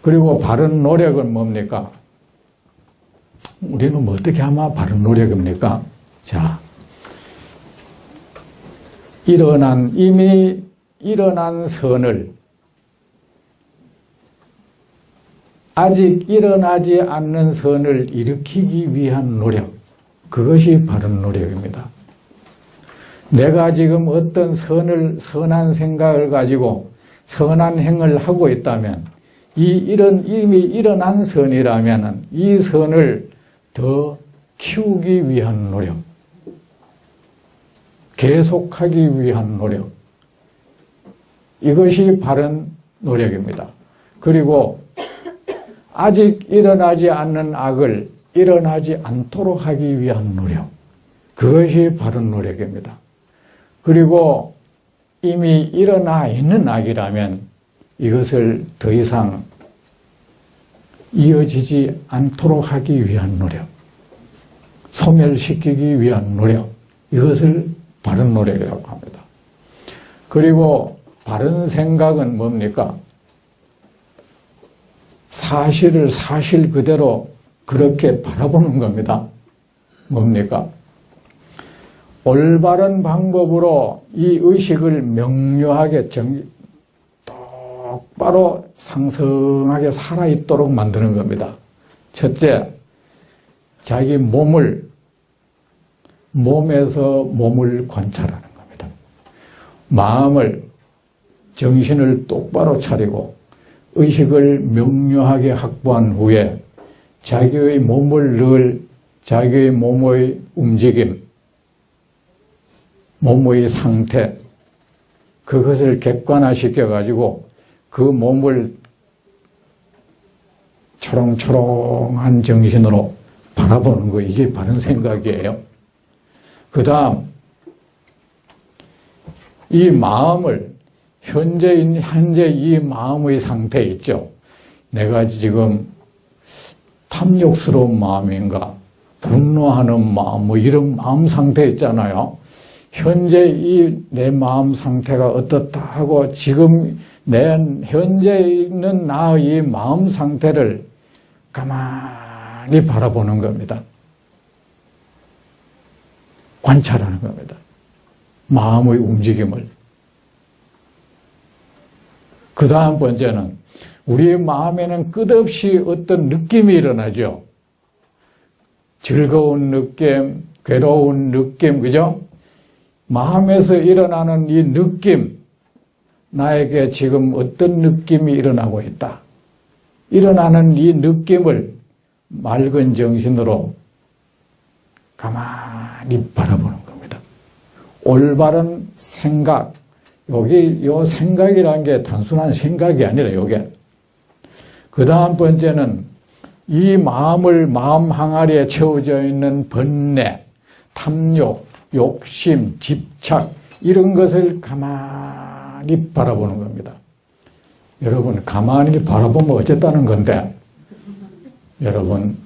그리고 바른 노력은 뭡니까? 우리는 어떻게 하면 바른 노력입니까? 자, 이미 일어난 선을 아직 일어나지 않는 선을 일으키기 위한 노력, 그것이 바른 노력입니다. 내가 지금 어떤 선한 생각을 가지고 선한 행을 하고 있다면 이미 일어난 선이라면 이 선을 더 키우기 위한 노력, 계속하기 위한 노력, 이것이 바른 노력입니다. 그리고 아직 일어나지 않는 악을 일어나지 않도록 하기 위한 노력, 그것이 바른 노력입니다. 그리고 이미 일어나 있는 악이라면 이것을 더 이상 이어지지 않도록 하기 위한 노력, 소멸시키기 위한 노력, 이것을 바른 노력이라고 합니다. 그리고 바른 생각은 뭡니까? 사실을 사실 그대로 그렇게 바라보는 겁니다. 뭡니까? 올바른 방법으로 이 의식을 명료하게 똑바로 상성하게 살아있도록 만드는 겁니다. 첫째, 자기 몸에서 몸을 관찰하는 겁니다. 마음을, 정신을 똑바로 차리고 의식을 명료하게 확보한 후에 자기의 몸을 늘 자기의 몸의 움직임, 몸의 상태, 그것을 객관화시켜가지고 그 몸을 초롱초롱한 정신으로 바라보는 거, 이게 바른 생각이에요. 그 다음, 이 마음을, 현재 이 마음의 상태 있죠. 내가 지금 탐욕스러운 마음인가, 분노하는 마음, 이런 마음 상태 있잖아요. 현재 내 마음 상태가 어떻다 하고 지금 현재 있는 나의 마음 상태를 가만히 바라보는 겁니다. 관찰하는 겁니다. 마음의 움직임을. 그 다음 번째는 우리의 마음에는 끝없이 어떤 느낌이 일어나죠. 즐거운 느낌, 괴로운 느낌, 그죠? 마음에서 일어나는 이 느낌, 나에게 지금 어떤 느낌이 일어나고 있다. 일어나는 이 느낌을 맑은 정신으로 가만히 바라보는 겁니다. 올바른 생각, 요 생각이라는 게 단순한 생각이 아니라 요게. 그 다음 번째는 이 마음 항아리에 채워져 있는 번뇌, 탐욕, 욕심, 집착, 이런 것을 가만히 바라보는 겁니다. 여러분, 가만히 바라보면 어쨌다는 건데, 여러분,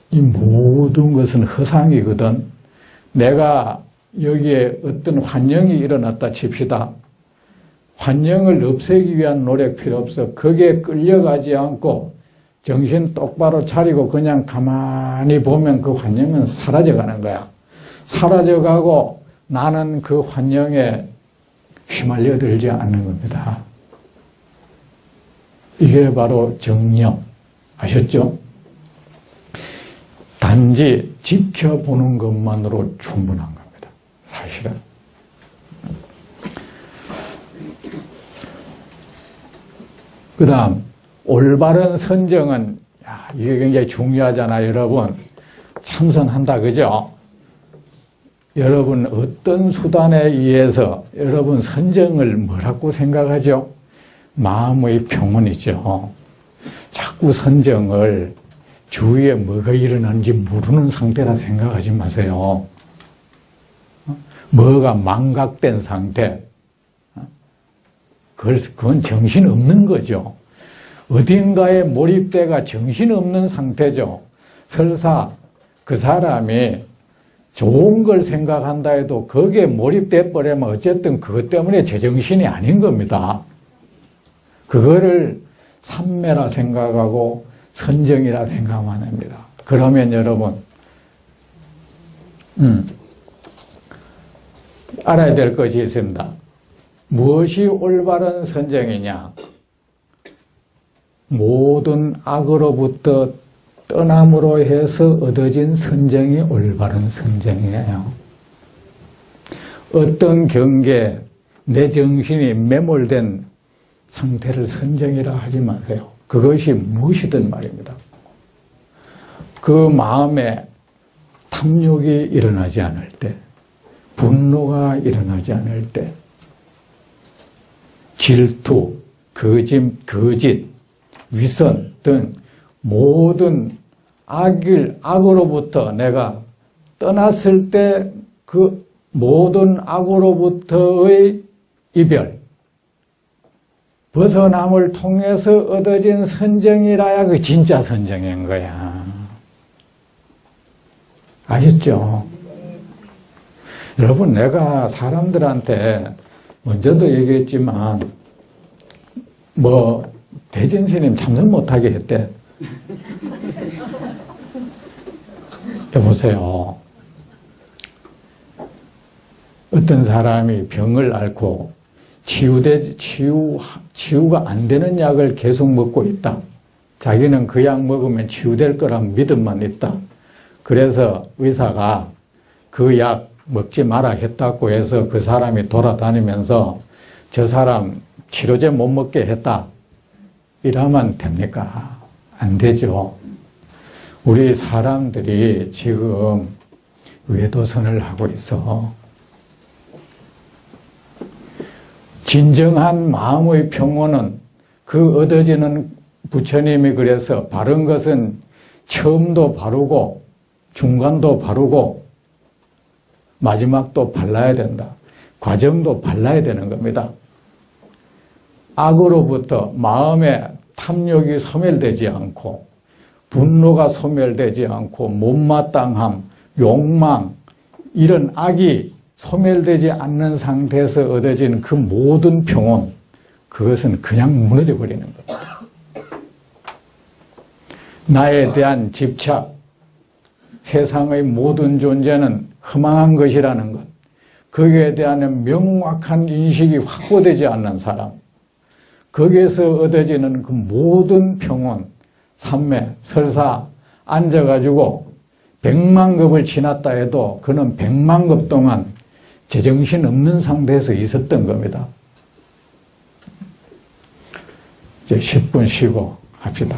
이 모든 것은 허상이거든. 내가 여기에 어떤 환영이 일어났다 칩시다. 환영을 없애기 위한 노력 필요 없어. 거기에 끌려가지 않고 정신 똑바로 차리고 그냥 가만히 보면 그 환영은 사라져가는 거야. 사라져가고 나는 그 환영에 휘말려 들지 않는 겁니다. 이게 바로 정령. 아셨죠? 단지 지켜보는 것만으로 충분한 겁니다. 사실은. 그 다음 올바른 선정은 이게 굉장히 중요하잖아요. 여러분 참선한다 그죠? 여러분 어떤 수단에 의해서 여러분 선정을 뭐라고 생각하죠? 마음의 평온이죠. 자꾸 선정을 주위에 뭐가 일어나는지 모르는 상태라 생각하지 마세요. 뭐가 망각된 상태. 그건 정신없는 거죠. 어딘가에 몰입돼가 정신없는 상태죠. 설사 그 사람이 좋은 걸 생각한다 해도 거기에 몰입돼 버리면 어쨌든 그것 때문에 제정신이 아닌 겁니다. 그거를 삼매라 생각하고 선정이라 생각만 합니다. 그러면 여러분 알아야 될 것이 있습니다. 무엇이 올바른 선정이냐? 모든 악으로부터 떠남으로 해서 얻어진 선정이 올바른 선정이에요. 어떤 경계에 내 정신이 매몰된 상태를 선정이라 하지 마세요. 그것이 무엇이든 말입니다. 그 마음에 탐욕이 일어나지 않을 때, 분노가 일어나지 않을 때, 질투, 거짓, 위선 등 모든 악으로부터 내가 떠났을 때 그 모든 악으로부터의 이별, 벗어남을 통해서 얻어진 선정이라야 그 진짜 선정인 거야. 아셨죠? 여러분, 내가 사람들한테 먼저도 얘기했지만 대전 스님 참선 못하게 했대. 여보세요. 어떤 사람이 병을 앓고 치유가 안 되는 약을 계속 먹고 있다. 자기는 그 약 먹으면 치유될 거란 믿음만 있다. 그래서 의사가 그 약 먹지 마라 했다고 해서 그 사람이 돌아다니면서 저 사람 치료제 못 먹게 했다. 이러면 됩니까? 안 되죠. 우리 사람들이 지금 외도선을 하고 있어. 진정한 마음의 평온은 그 얻어지는 부처님이 그래서 바른 것은 처음도 바르고 중간도 바르고 마지막도 발라야 된다. 과정도 발라야 되는 겁니다. 악으로부터 마음의 탐욕이 소멸되지 않고 분노가 소멸되지 않고 못마땅함, 욕망 이런 악이 소멸되지 않는 상태에서 얻어진 그 모든 평온, 그것은 그냥 무너져 버리는 겁니다. 나에 대한 집착, 세상의 모든 존재는 허망한 것이라는 것, 거기에 대한 명확한 인식이 확보되지 않는 사람, 거기에서 얻어지는 그 모든 평온, 삼매, 설사 앉아가지고 100만급을 지났다 해도 그는 100만급 동안 제정신 없는 상태에서 있었던 겁니다. 이제 10분 쉬고 합시다.